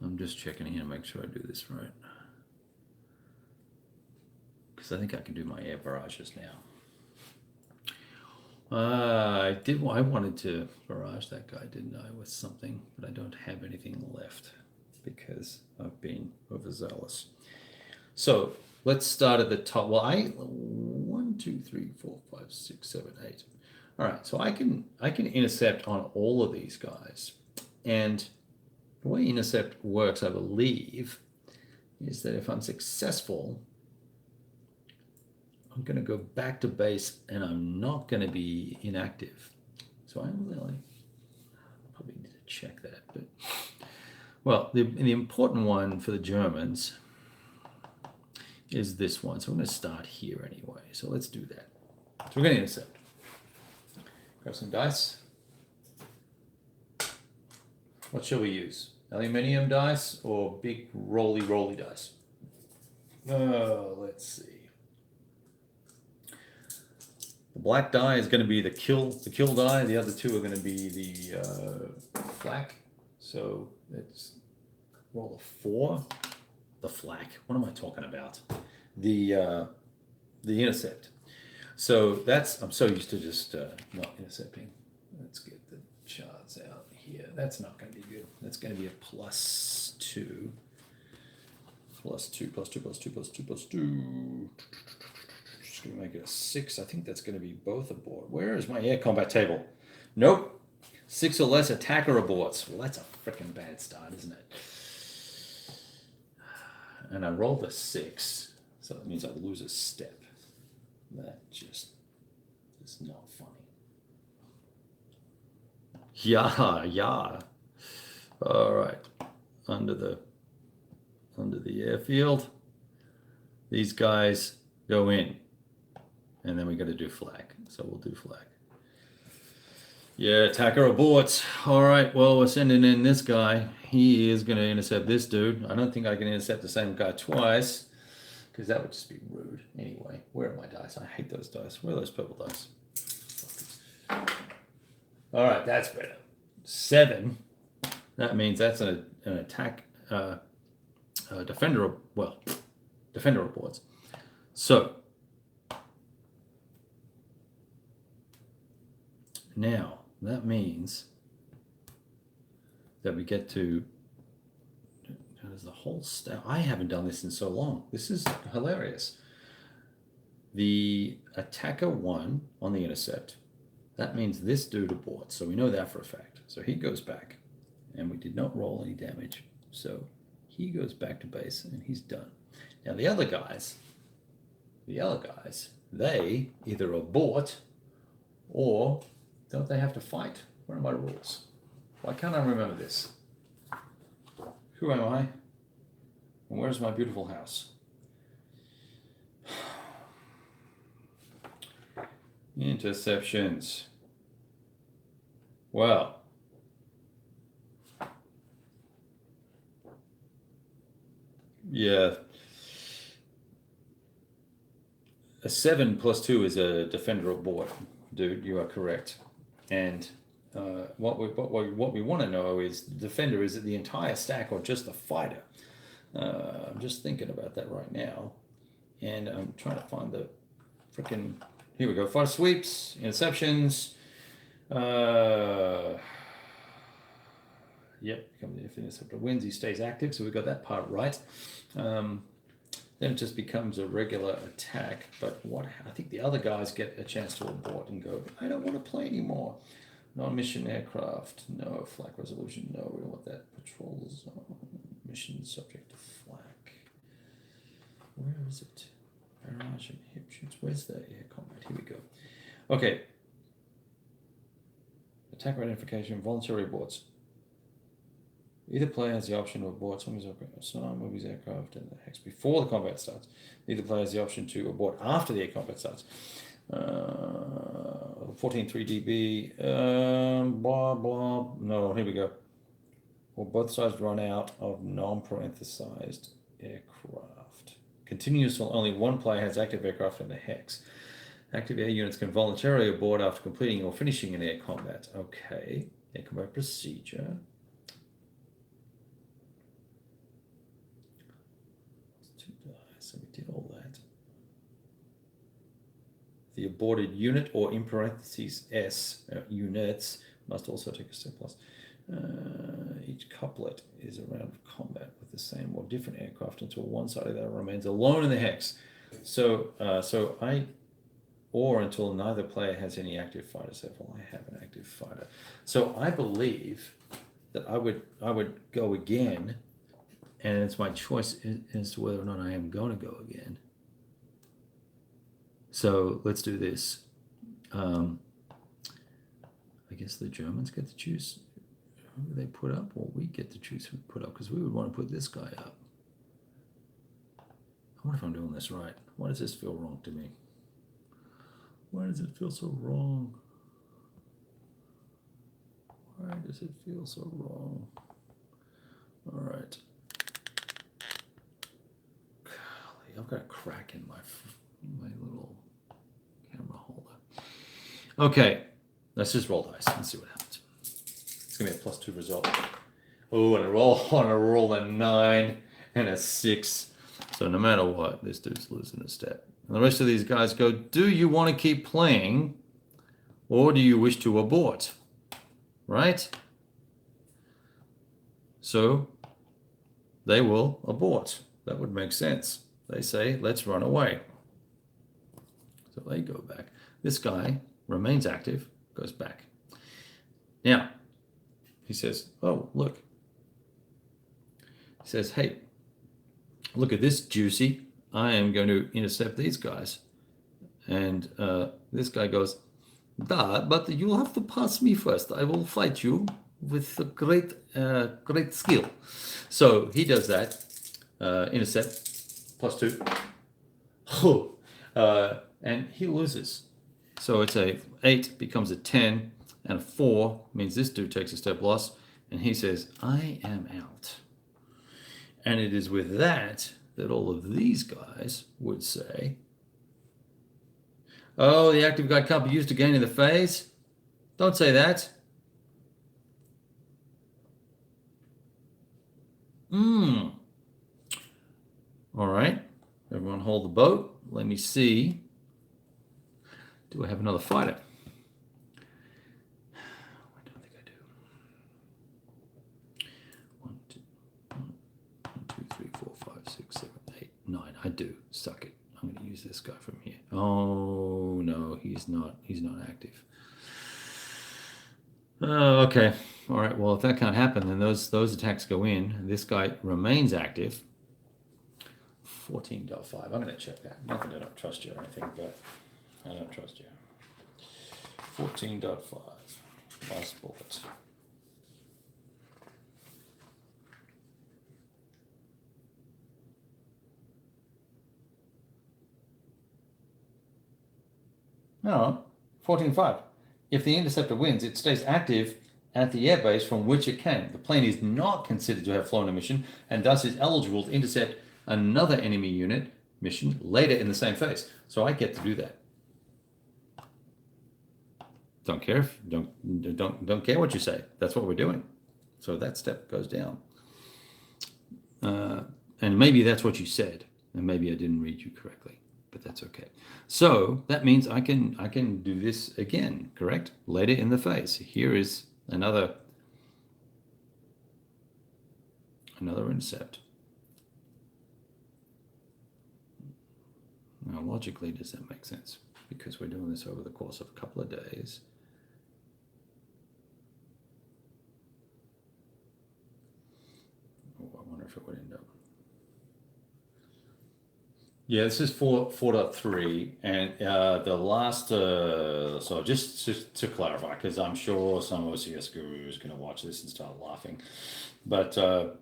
I'm just checking here to make sure I do this right. Because I think I can do my air barrages now. I wanted to barrage that guy, didn't I, with something, but I don't have anything left because I've been overzealous. So let's start at the top. Well, 1, 2, 3, 4, 5, 6, 7, 8. All right, so I can intercept on all of these guys. And the way intercept works, I believe, is that if I'm successful, I'm going to go back to base and I'm not going to be inactive. So I really probably need to check that. But well, the important one for the Germans is this one. So I'm going to start here anyway. So let's do that. So we're going to intercept. Grab some dice. What shall we use? Aluminium dice or big rolly dice? Let's see. The black die is going to be the kill die. The other two are going to be the flak. So let's roll a 4. The flak. What am I talking about? The intercept. So that's, I'm so used to just not intercepting. Let's get the charts out here. That's not going to be good. That's going to be a +2. +2, +2, +2, +2, +2. Just going to make it a 6. I think that's going to be both aboard. Where is my air combat table? Nope. 6 or less attacker aborts. Well, that's a freaking bad start, isn't it? And I rolled a 6, so that means I lose a step. That just is not funny. Yeah. All right. Under the airfield, these guys go in, and then we got to do flag. So we'll do flag. Yeah, attacker aborts. All right. Well, we're sending in this guy. He is going to intercept this dude. I don't think I can intercept the same guy twice, because that would just be rude. Anyway, where are my dice? I hate those dice. Where are those purple dice? All right, that's better. 7. That means that's an attack. Defender aborts. So now that means that we get to. There's the whole stack. I haven't done this in so long. This is hilarious. The attacker 1 on the intercept. That means this dude aborts. So we know that for a fact. So he goes back, and we did not roll any damage. So he goes back to base, and he's done. Now the other guys, they either abort, or don't they have to fight? What are my rules? Why can't I remember this? Who am I? And where's my beautiful house? Interceptions. Well, yeah. A 7 + 2 is a defender abort, dude. You are correct. And what we want to know is the defender, is it the entire stack or just the fighter? I'm just thinking about that right now, and I'm trying to find the freaking. Here we go. Fighter sweeps, interceptions. Yep, if the interceptor wins, he stays active. So we got that part right. Then it just becomes a regular attack. But I think the other guys get a chance to abort and go, I don't want to play anymore. Non-mission aircraft, no. Flak resolution, no. We don't want that. Patrol zone, mission subject to flak. Where is it? Barrage and hip shoots. Where's the air combat? Here we go. Okay. Attack identification, voluntary aborts. Either player has the option to abort some movies, aircraft, and the hex before the combat starts. Neither player has the option to abort after the air combat starts. 14.3 dB. Blah blah. No, here we go. Or both sides run out of non-parenthesized aircraft. Continuous while only one player has active aircraft in the hex. Active air units can voluntarily abort after completing or finishing an air combat. Okay. Air combat procedure. So we did all that. The aborted unit, or in parentheses S, units, must also take a step plus. Each couplet is a round of combat with the same or different aircraft until one side of that remains alone in the hex. So or until neither player has any active fighters. Therefore, I have an active fighter. So I believe that I would go again, and it's my choice as to whether or not I am going to go again. So let's do this. I guess the Germans get to choose who they put up, or we get to choose who to put up, because we would want to put this guy up. I wonder if I'm doing this right. Why does this feel wrong to me? Why does it feel so wrong? Why does it feel so wrong? All right. Golly, I've got a crack in my little camera holder. Okay, let's just roll dice and see what happens. It's gonna be a +2 result. Oh, and a roll a 9 and a 6. So no matter what, this dude's losing a step. And the rest of these guys go, do you want to keep playing, or do you wish to abort? Right? So they will abort. That would make sense. They say, let's run away. So they go back. This guy remains active, goes back. Now, he says, oh, look. He says, hey, look at this juicy. I am going to intercept these guys. And this guy goes, but you'll have to pass me first. I will fight you with a great skill. So he does that. Intercept, +2. And he loses. So it's a 8 becomes a 10, and a 4 means this dude takes a step loss, and he says, I am out. And it is with that all of these guys would say, oh, the active guy can't be used to gain in the phase. Don't say that. All right. Everyone hold the boat. Let me see. Do I have another fighter? I don't think I do. 1, 2, 3, 4, 5, 6, 7, 8, 9. I do. Suck it. I'm going to use this guy from here. Oh no, he's not active. Okay. All right. Well, if that can't happen, then those attacks go in. This guy remains active. 14.5. I'm going to check that. Not that I don't trust you or anything, but I don't trust you. 14.5. Last bullet. No, 14.5. If the interceptor wins, it stays active at the airbase from which it came. The plane is not considered to have flown a mission and thus is eligible to intercept another enemy unit mission later in the same phase. So I get to do that. Don't care what you say. That's what we're doing. So that step goes down. And maybe that's what you said, and maybe I didn't read you correctly, but that's okay. So that means I can do this again, correct? Later in the phase. Here is another intercept. Now, logically, does that make sense? Because we're doing this over the course of a couple of days. Oh, I wonder if it would end up. Yeah, this is 4.3, and the last, so just to clarify, because I'm sure some OCS guru is going to watch this and start laughing, but, and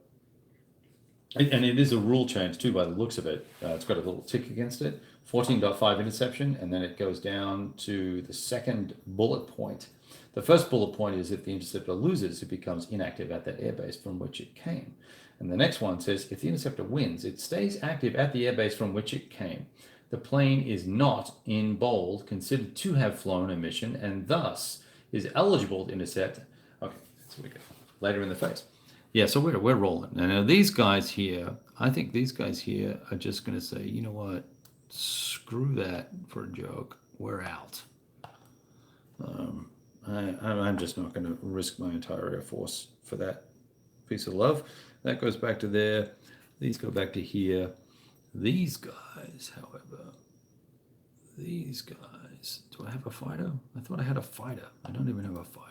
it is a rule change too by the looks of it. It's got a little tick against it, 14.5 interception, and then it goes down to the second bullet point. The first bullet point is if the interceptor loses, it becomes inactive at that airbase from which it came. And the next one says, if the interceptor wins, it stays active at the airbase from which it came. The plane is not, in bold, considered to have flown a mission and thus is eligible to intercept. Okay, so we go later in the phase. Yeah, so we're rolling. And now these guys here, I think these guys here are just going to say, you know what, screw that for a joke. We're out. I'm just not going to risk my entire air force for that piece of love. That goes back to there. These go back to here. These guys, however, these guys, do I have a fighter? I thought I had a fighter. I don't even have a fighter.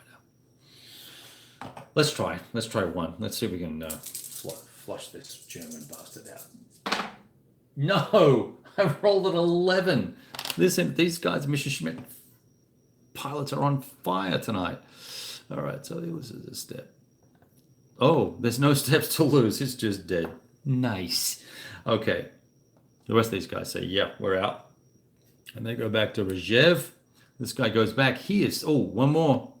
Let's try one. Let's see if we can flush this German bastard out. No, I've rolled an 11. Listen, these guys, Mr. Schmidt pilots are on fire tonight. All right, so this is a step. Oh, there's no steps to lose. It's just dead. Nice. Okay. The rest of these guys say, yeah, we're out. And they go back to Regev. This guy goes back. He is, oh, one more.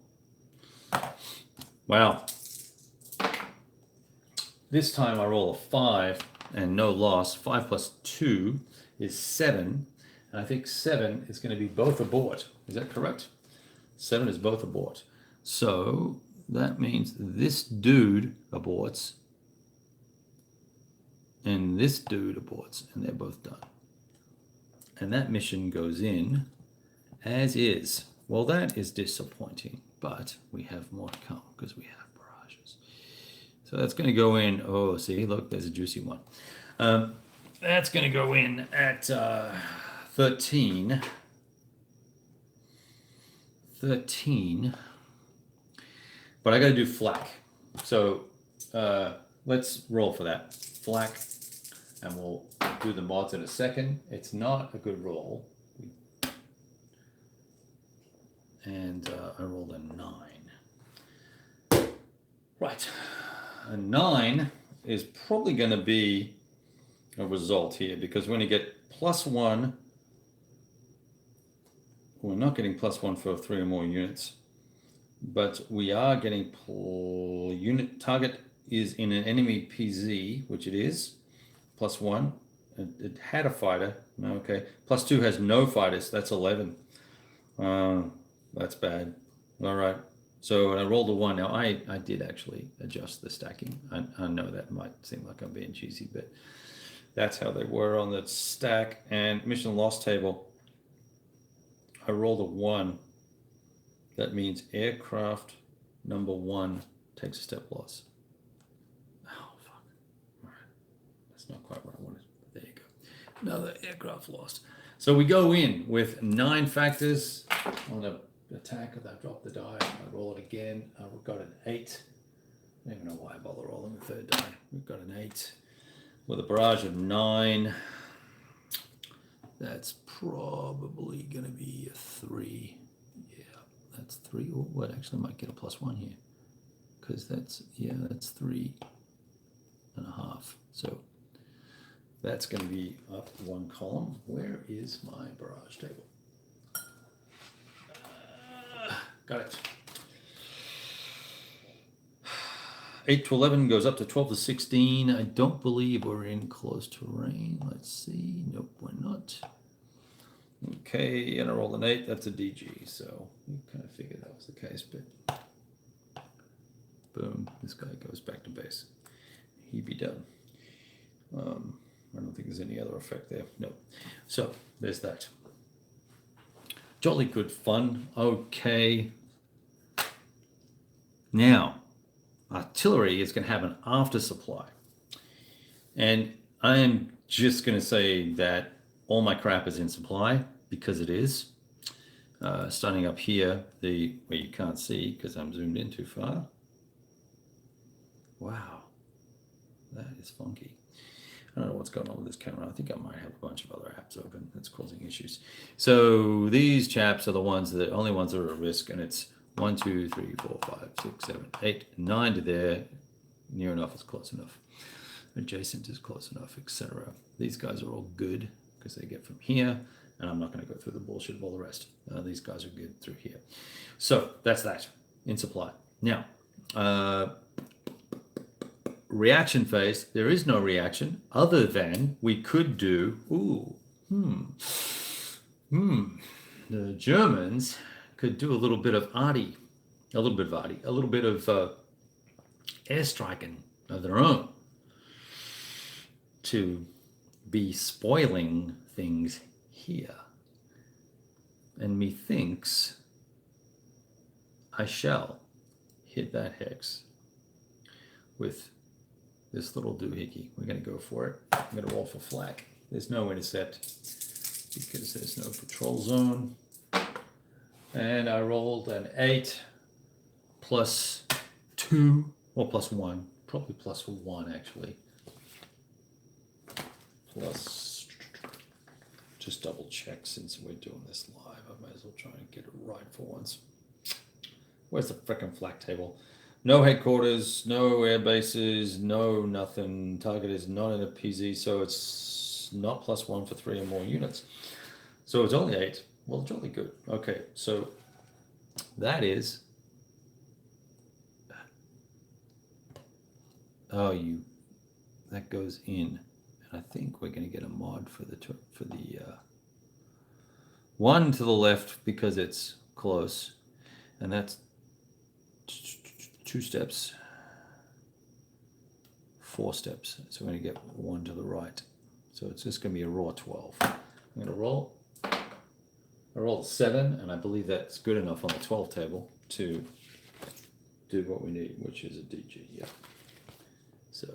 Wow. This time I roll a 5 and no loss. 5 plus 2 is 7. And I think 7 is going to be both abort. Is that correct? 7 is both abort. So that means this dude aborts. And this dude aborts. And they're both done. And that mission goes in as is. Well, that is disappointing. But we have more to come because we have barrages. So that's going to go in. Oh, see, look, there's a juicy one. That's going to go in at 13. 13. But I got to do flak. So let's roll for that. Flak. And we'll do the mods in a second. It's not a good roll. And I rolled a 9. Right. A 9 is probably going to be a result here because when you get +1, we're not getting +1 for 3 or more units, but we are getting unit target is in an enemy PZ, which it is, +1. It had a fighter. Okay. +2 has no fighters. That's 11. That's bad. All right. So I rolled a 1. Now, I did actually adjust the stacking. I know that might seem like I'm being cheesy, but that's how they were on the stack. And mission loss table, I rolled a 1. That means aircraft number 1 takes a step loss. Oh, fuck. All right. That's not quite what I wanted. But there you go. Another aircraft lost. So we go in with 9 factors on the attack. I dropped the die. I roll it again. We've got an 8. I don't even know why I bother rolling the third die. We've got an 8 with a barrage of 9. That's probably going to be a 3. Yeah, that's 3. Oh, what? Actually, I might get a +1 here because that's 3.5. So that's going to be up 1 column. Where is my barrage table? Got it. 8 to 11 goes up to 12 to 16. I don't believe we're in close terrain. Let's see. Nope, we're not. Okay, and I rolled an 8. That's a DG. So you kind of figured that was the case, but boom, this guy goes back to base. He be done. I don't think there's any other effect there. Nope. So there's that. Jolly good fun. Okay. Now, artillery is going to have an after supply. And I am just going to say that all my crap is in supply because it is. Starting up here, where you can't see because I'm zoomed in too far. Wow. That is funky. I don't know what's going on with this camera. I think I might have a bunch of other apps open that's causing issues. So these chaps are the only ones that are at risk, and it's 1, 2, 3, 4, 5, 6, 7, 8, 9 to there. Near enough is close enough. Adjacent is close enough, etc. These guys are all good because they get from here, and I'm not going to go through the bullshit of all the rest. These guys are good through here. So that's that in supply. Now, reaction phase, there is no reaction other than we could do, the Germans could do a little bit of airstriking of their own to be spoiling things here. And methinks I shall hit that hex with this little doohickey. We're going to go for it. I'm going to roll for flak. There's no intercept because there's no patrol zone. And I rolled an 8 plus 2, or plus 1. Probably plus 1, actually. Plus, just double check since we're doing this live. I might as well try and get it right for once. Where's the frickin' flak table? No headquarters, no air bases, no nothing. Target is not in a PZ, so it's not +1 for 3 or more units. So it's only 8. Well, jolly good. Okay, so that is. Oh, that goes in, and I think we're going to get a mod for the one to the left because it's close, and that's 2 steps, 4 steps. So we're going to get one to the right. So it's just going to be a raw 12. I'm going to roll. I rolled 7, and I believe that's good enough on the 12 table to do what we need, which is a DG. Yeah. So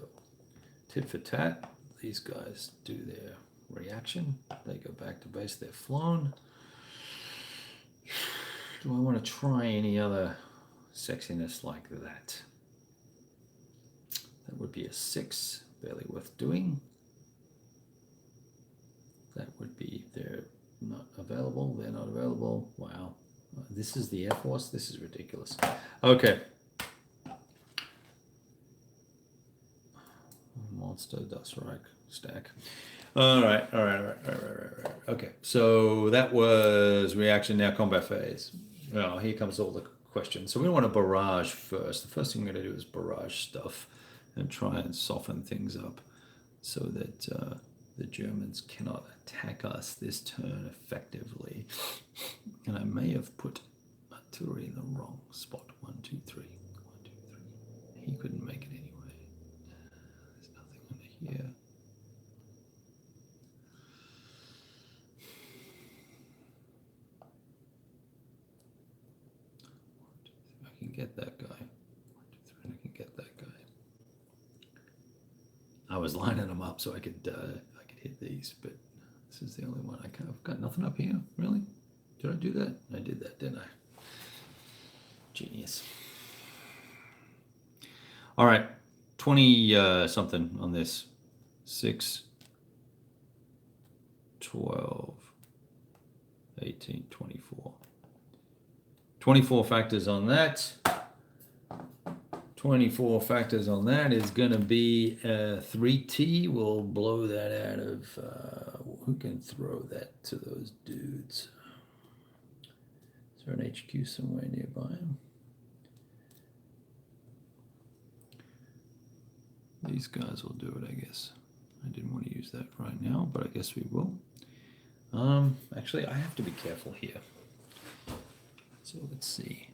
tit for tat, these guys do their reaction. They go back to base. They're flown. Do I want to try any other sexiness like that? That would be a 6, barely worth doing. That would be, they're not available, they're not available. Wow, this is the Air Force, this is ridiculous. Okay. Monster dust right stack. All right. Okay, so that was reaction, now combat phase. Well, here comes all the questions. So we want to barrage first. The first thing we're going to do is barrage stuff and try and soften things up so that the Germans cannot attack us this turn effectively. And I may have put artillery in the wrong spot. 1, 2, 3. 1, 2, 3. He couldn't make it anyway. There's nothing under here. I can get that guy. 1, 2, 3. I can get that guy. I was lining them up so I could hit these, but this is the only one I kind of got nothing up here. Really? Did I do that? I did that, didn't I? Genius. All right, 20 something on this. 6, 12, 18, 24. 24 factors on that. 24 factors on that is going to be 3T. We'll blow that out of, who can throw that to those dudes? Is there an HQ somewhere nearby? These guys will do it, I guess. I didn't want to use that right now, but I guess we will. Actually, I have to be careful here. So let's see.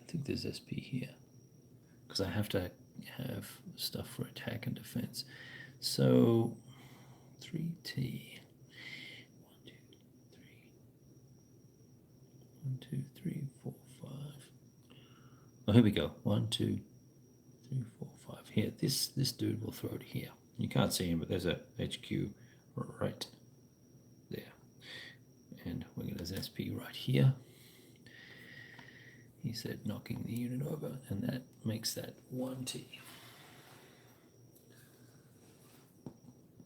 I think there's SP here, because I have to have stuff for attack and defense. So 3T. 1, 2, 3, 4, 5. Oh, here we go. 1, 2, 3, 4, 5. Here, this dude will throw it here. You can't see him, but there's a HQ right there. And we're going to SP right here. He said knocking the unit over, and that makes that 1T.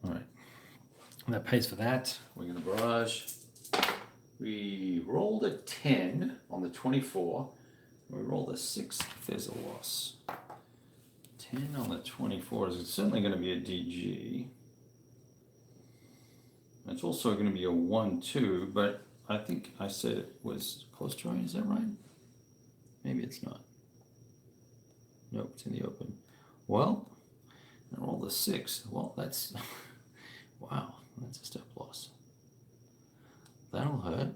All right, and that pays for that. We're going to barrage. We rolled a 10 on the 24. We rolled a 6 if there's a loss. 10 on the 24 is certainly going to be a DG. It's also going to be a 1-2, but I think I said it was close terrain. Is that right? Maybe it's not. Nope, it's in the open. Well, I rolled a 6. Well, that's, wow, that's a step loss. That'll hurt.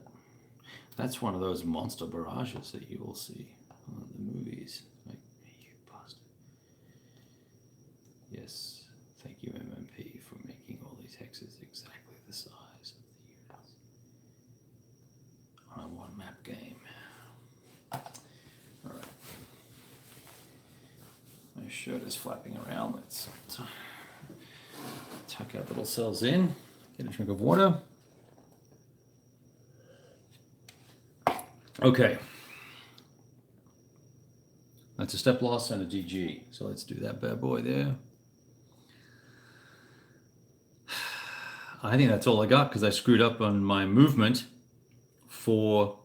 That's one of those monster barrages that you will see on the movies. Like, you bastard. Yes, thank you, MMP, for making all these hexes exactly the size of the units on a one-map game. All right. My shirt is flapping around. Let's tuck our little cells in. Get a drink of water. Okay. That's a step loss and a DG. So let's do that bad boy there. I think that's all I got because I screwed up on my movement for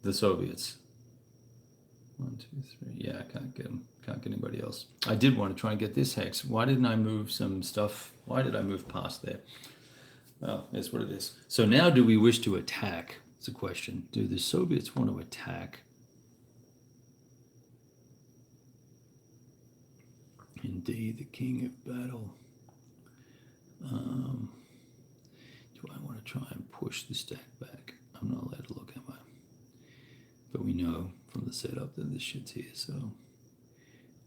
the Soviets. 1, 2, 3. Yeah, I can't get them. Can't get anybody else. I did want to try and get this hex. Why didn't I move some stuff? Why did I move past there? Well, that's what it is. So now do we wish to attack? It's a question. Do the Soviets want to attack? Indeed, the king of battle. Do I want to try and push the stack back? I'm not allowed to look, am I? But we know from the setup that this shit's here, so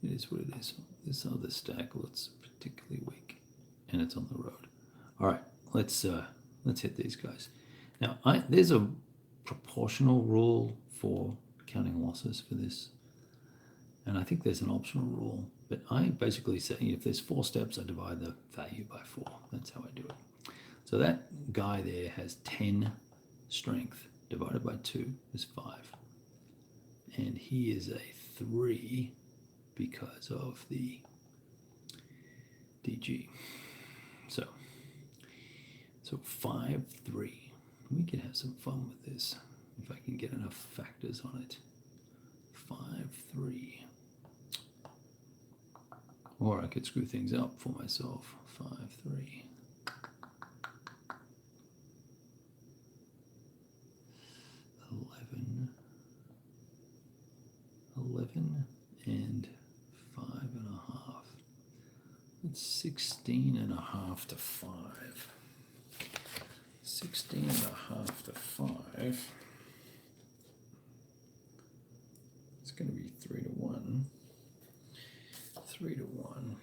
it is what it is. This other stack looks particularly weak, and it's on the road. All right, let's hit these guys. Now, there's a proportional rule for counting losses for this, and I think there's an optional rule. But I basically say if there's 4 steps, I divide the value by 4. That's how I do it. So that guy there has 10 strength. Divided by 2 is 5. And he is a 3 because of the DG. So 5, 3. We could have some fun with this if I can get enough factors on it. 5, 3. Or I could screw things up for myself. 5, 3. 11 and 5.5. That's 16.5 to 5. 16.5 to 5. It's going to be 3 to 1. 3 to 1.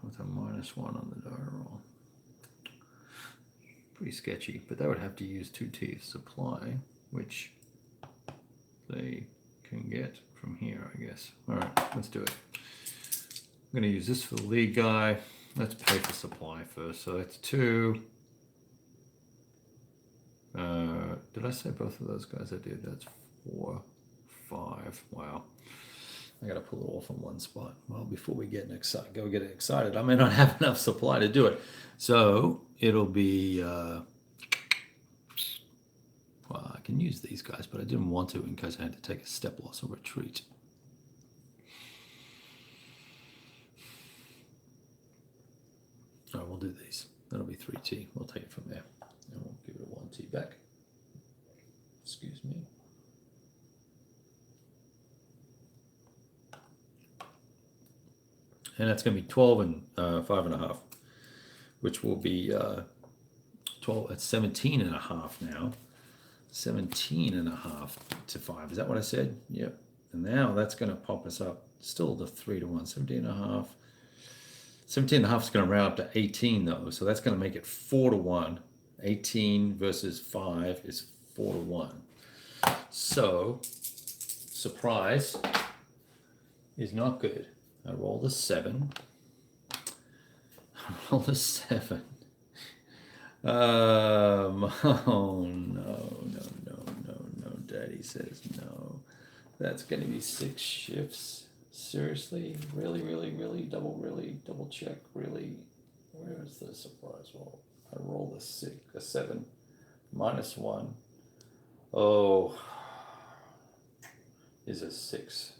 With a -1 on the die roll. Pretty sketchy, but they would have to use 2 teeth supply, which they can get from here, I guess. All right, let's do it. I'm going to use this for the lead guy. Let's pay for supply first. So that's 2. Did I say both of those guys? I did. That's 4, 5. Wow. I got to pull it all from one spot. Well, before we get excited, I may not have enough supply to do it. So it'll be, well, I can use these guys, but I didn't want to in case I had to take a step loss or retreat. All right, we'll do these. That'll be 3T. We'll take it from there. And we'll give it a 1T back. Excuse me. And that's going to be 12 and 5.5, which will be 12. It's 17.5 now. 17.5 to 5. Is that what I said? Yep. And now that's going to pop us up still to 3 to 1. 17.5. 17.5 is going to round up to 18 though, so that's going to make it 4 to 1. 18 versus 5 is 4 to 1. So surprise is not good. I rolled a 7. I rolled a 7. Oh no. Daddy says no. That's going to be 6 shifts. Seriously? Really? Double check, really? Where is the surprise roll? I rolled a 7. -1. Oh, is a 6.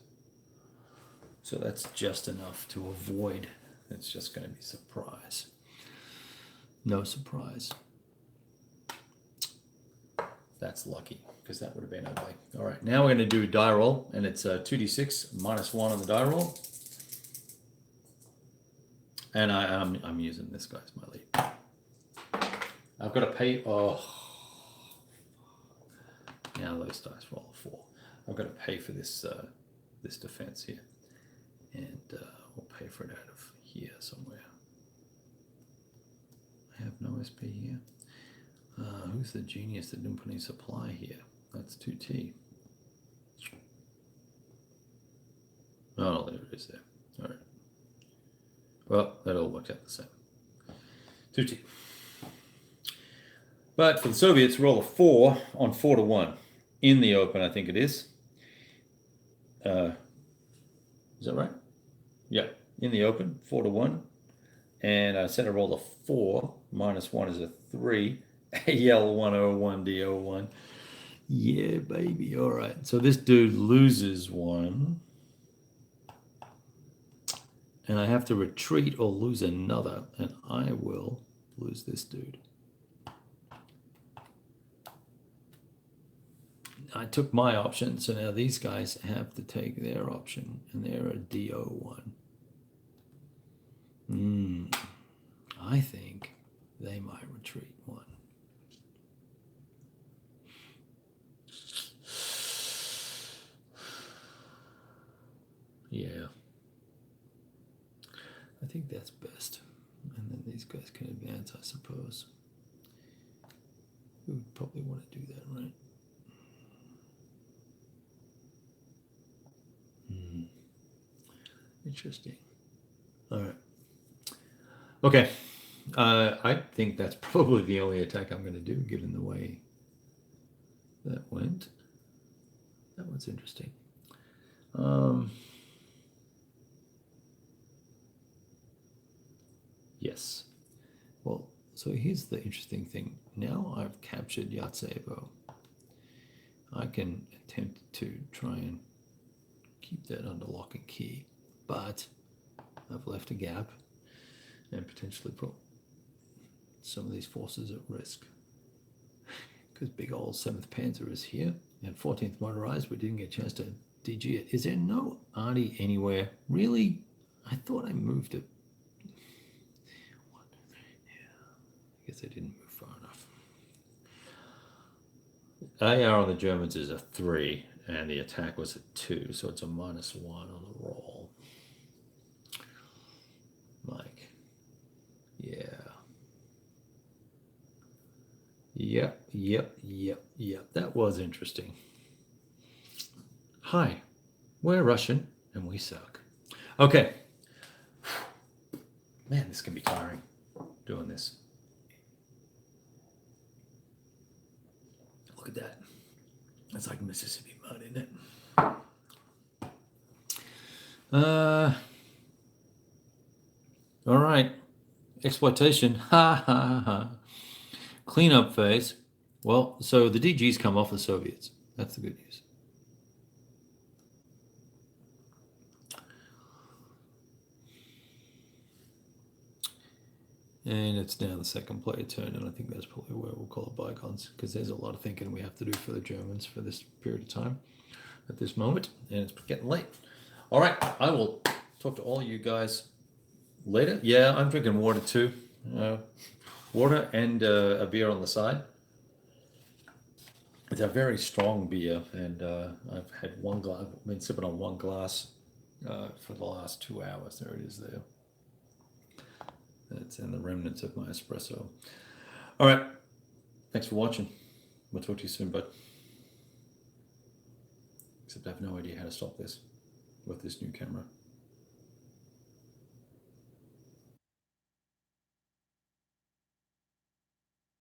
So that's just enough to avoid. It's just going to be surprise. No surprise. That's lucky, because that would have been ugly. All right, now we're going to do die roll, and it's 2d6 -1 on the die roll. And I'm using this guy as my lead. I've got to pay. Oh, now those dice roll a 4. I've got to pay for this this defense here, and we'll pay for it out of here somewhere. I have no SP here. Who's the genius that didn't put any supply here? That's 2T. Oh, there it is there. All right. Well, that all works out the same. 2T. But for the Soviets, roll a 4 on 4 to 1. In the open, I think it is. Is that right? Yeah, in the open, 4 to 1. And I said I rolled a 4. -1 is a 3. AL101, DO1. Yeah, baby. All right. So this dude loses one. And I have to retreat or lose another. And I will lose this dude. I took my option. So now these guys have to take their option. And they're a DO1. I think they might retreat one. Yeah. I think that's best. And then these guys can advance, I suppose. We would probably want to do that, right? Interesting. All right. Okay. I think that's probably the only attack I'm going to do, given the way that went. That one's interesting. Yes. Well, so here's the interesting thing. Now I've captured Yatsevo. I can attempt to try and keep that under lock and key, but I've left a gap and potentially put some of these forces at risk. Because big old 7th Panzer is here and 14th Motorized. We didn't get a chance to DG it. Is there no arty anywhere? Really? I thought I moved it. I guess I didn't move far enough. AR on the Germans is a 3, and the attack was a 2, so it's a -1 on the roll. Mike. Yeah. Yep. That was interesting. Hi, we're Russian, and we suck. Okay. Man, this can be tiring, doing this. Look at that. That's like Mississippi mud, isn't it? All right. Exploitation. Ha ha ha. Cleanup phase. Well, so the DGs come off the Soviets. That's the good news. And it's now the second player turn, and I think that's probably where we'll call it bygones, because there's a lot of thinking we have to do for the Germans for this period of time at this moment, and it's getting late. All right, I will talk to all you guys later. Yeah, I'm drinking water too. Water and a beer on the side. It's a very strong beer, and I've had one glass. I've been sipping on one glass for the last 2 hours. There it is there. That's in the remnants of my espresso. All right. Thanks for watching. We'll talk to you soon, bud. Except I have no idea how to stop this with this new camera.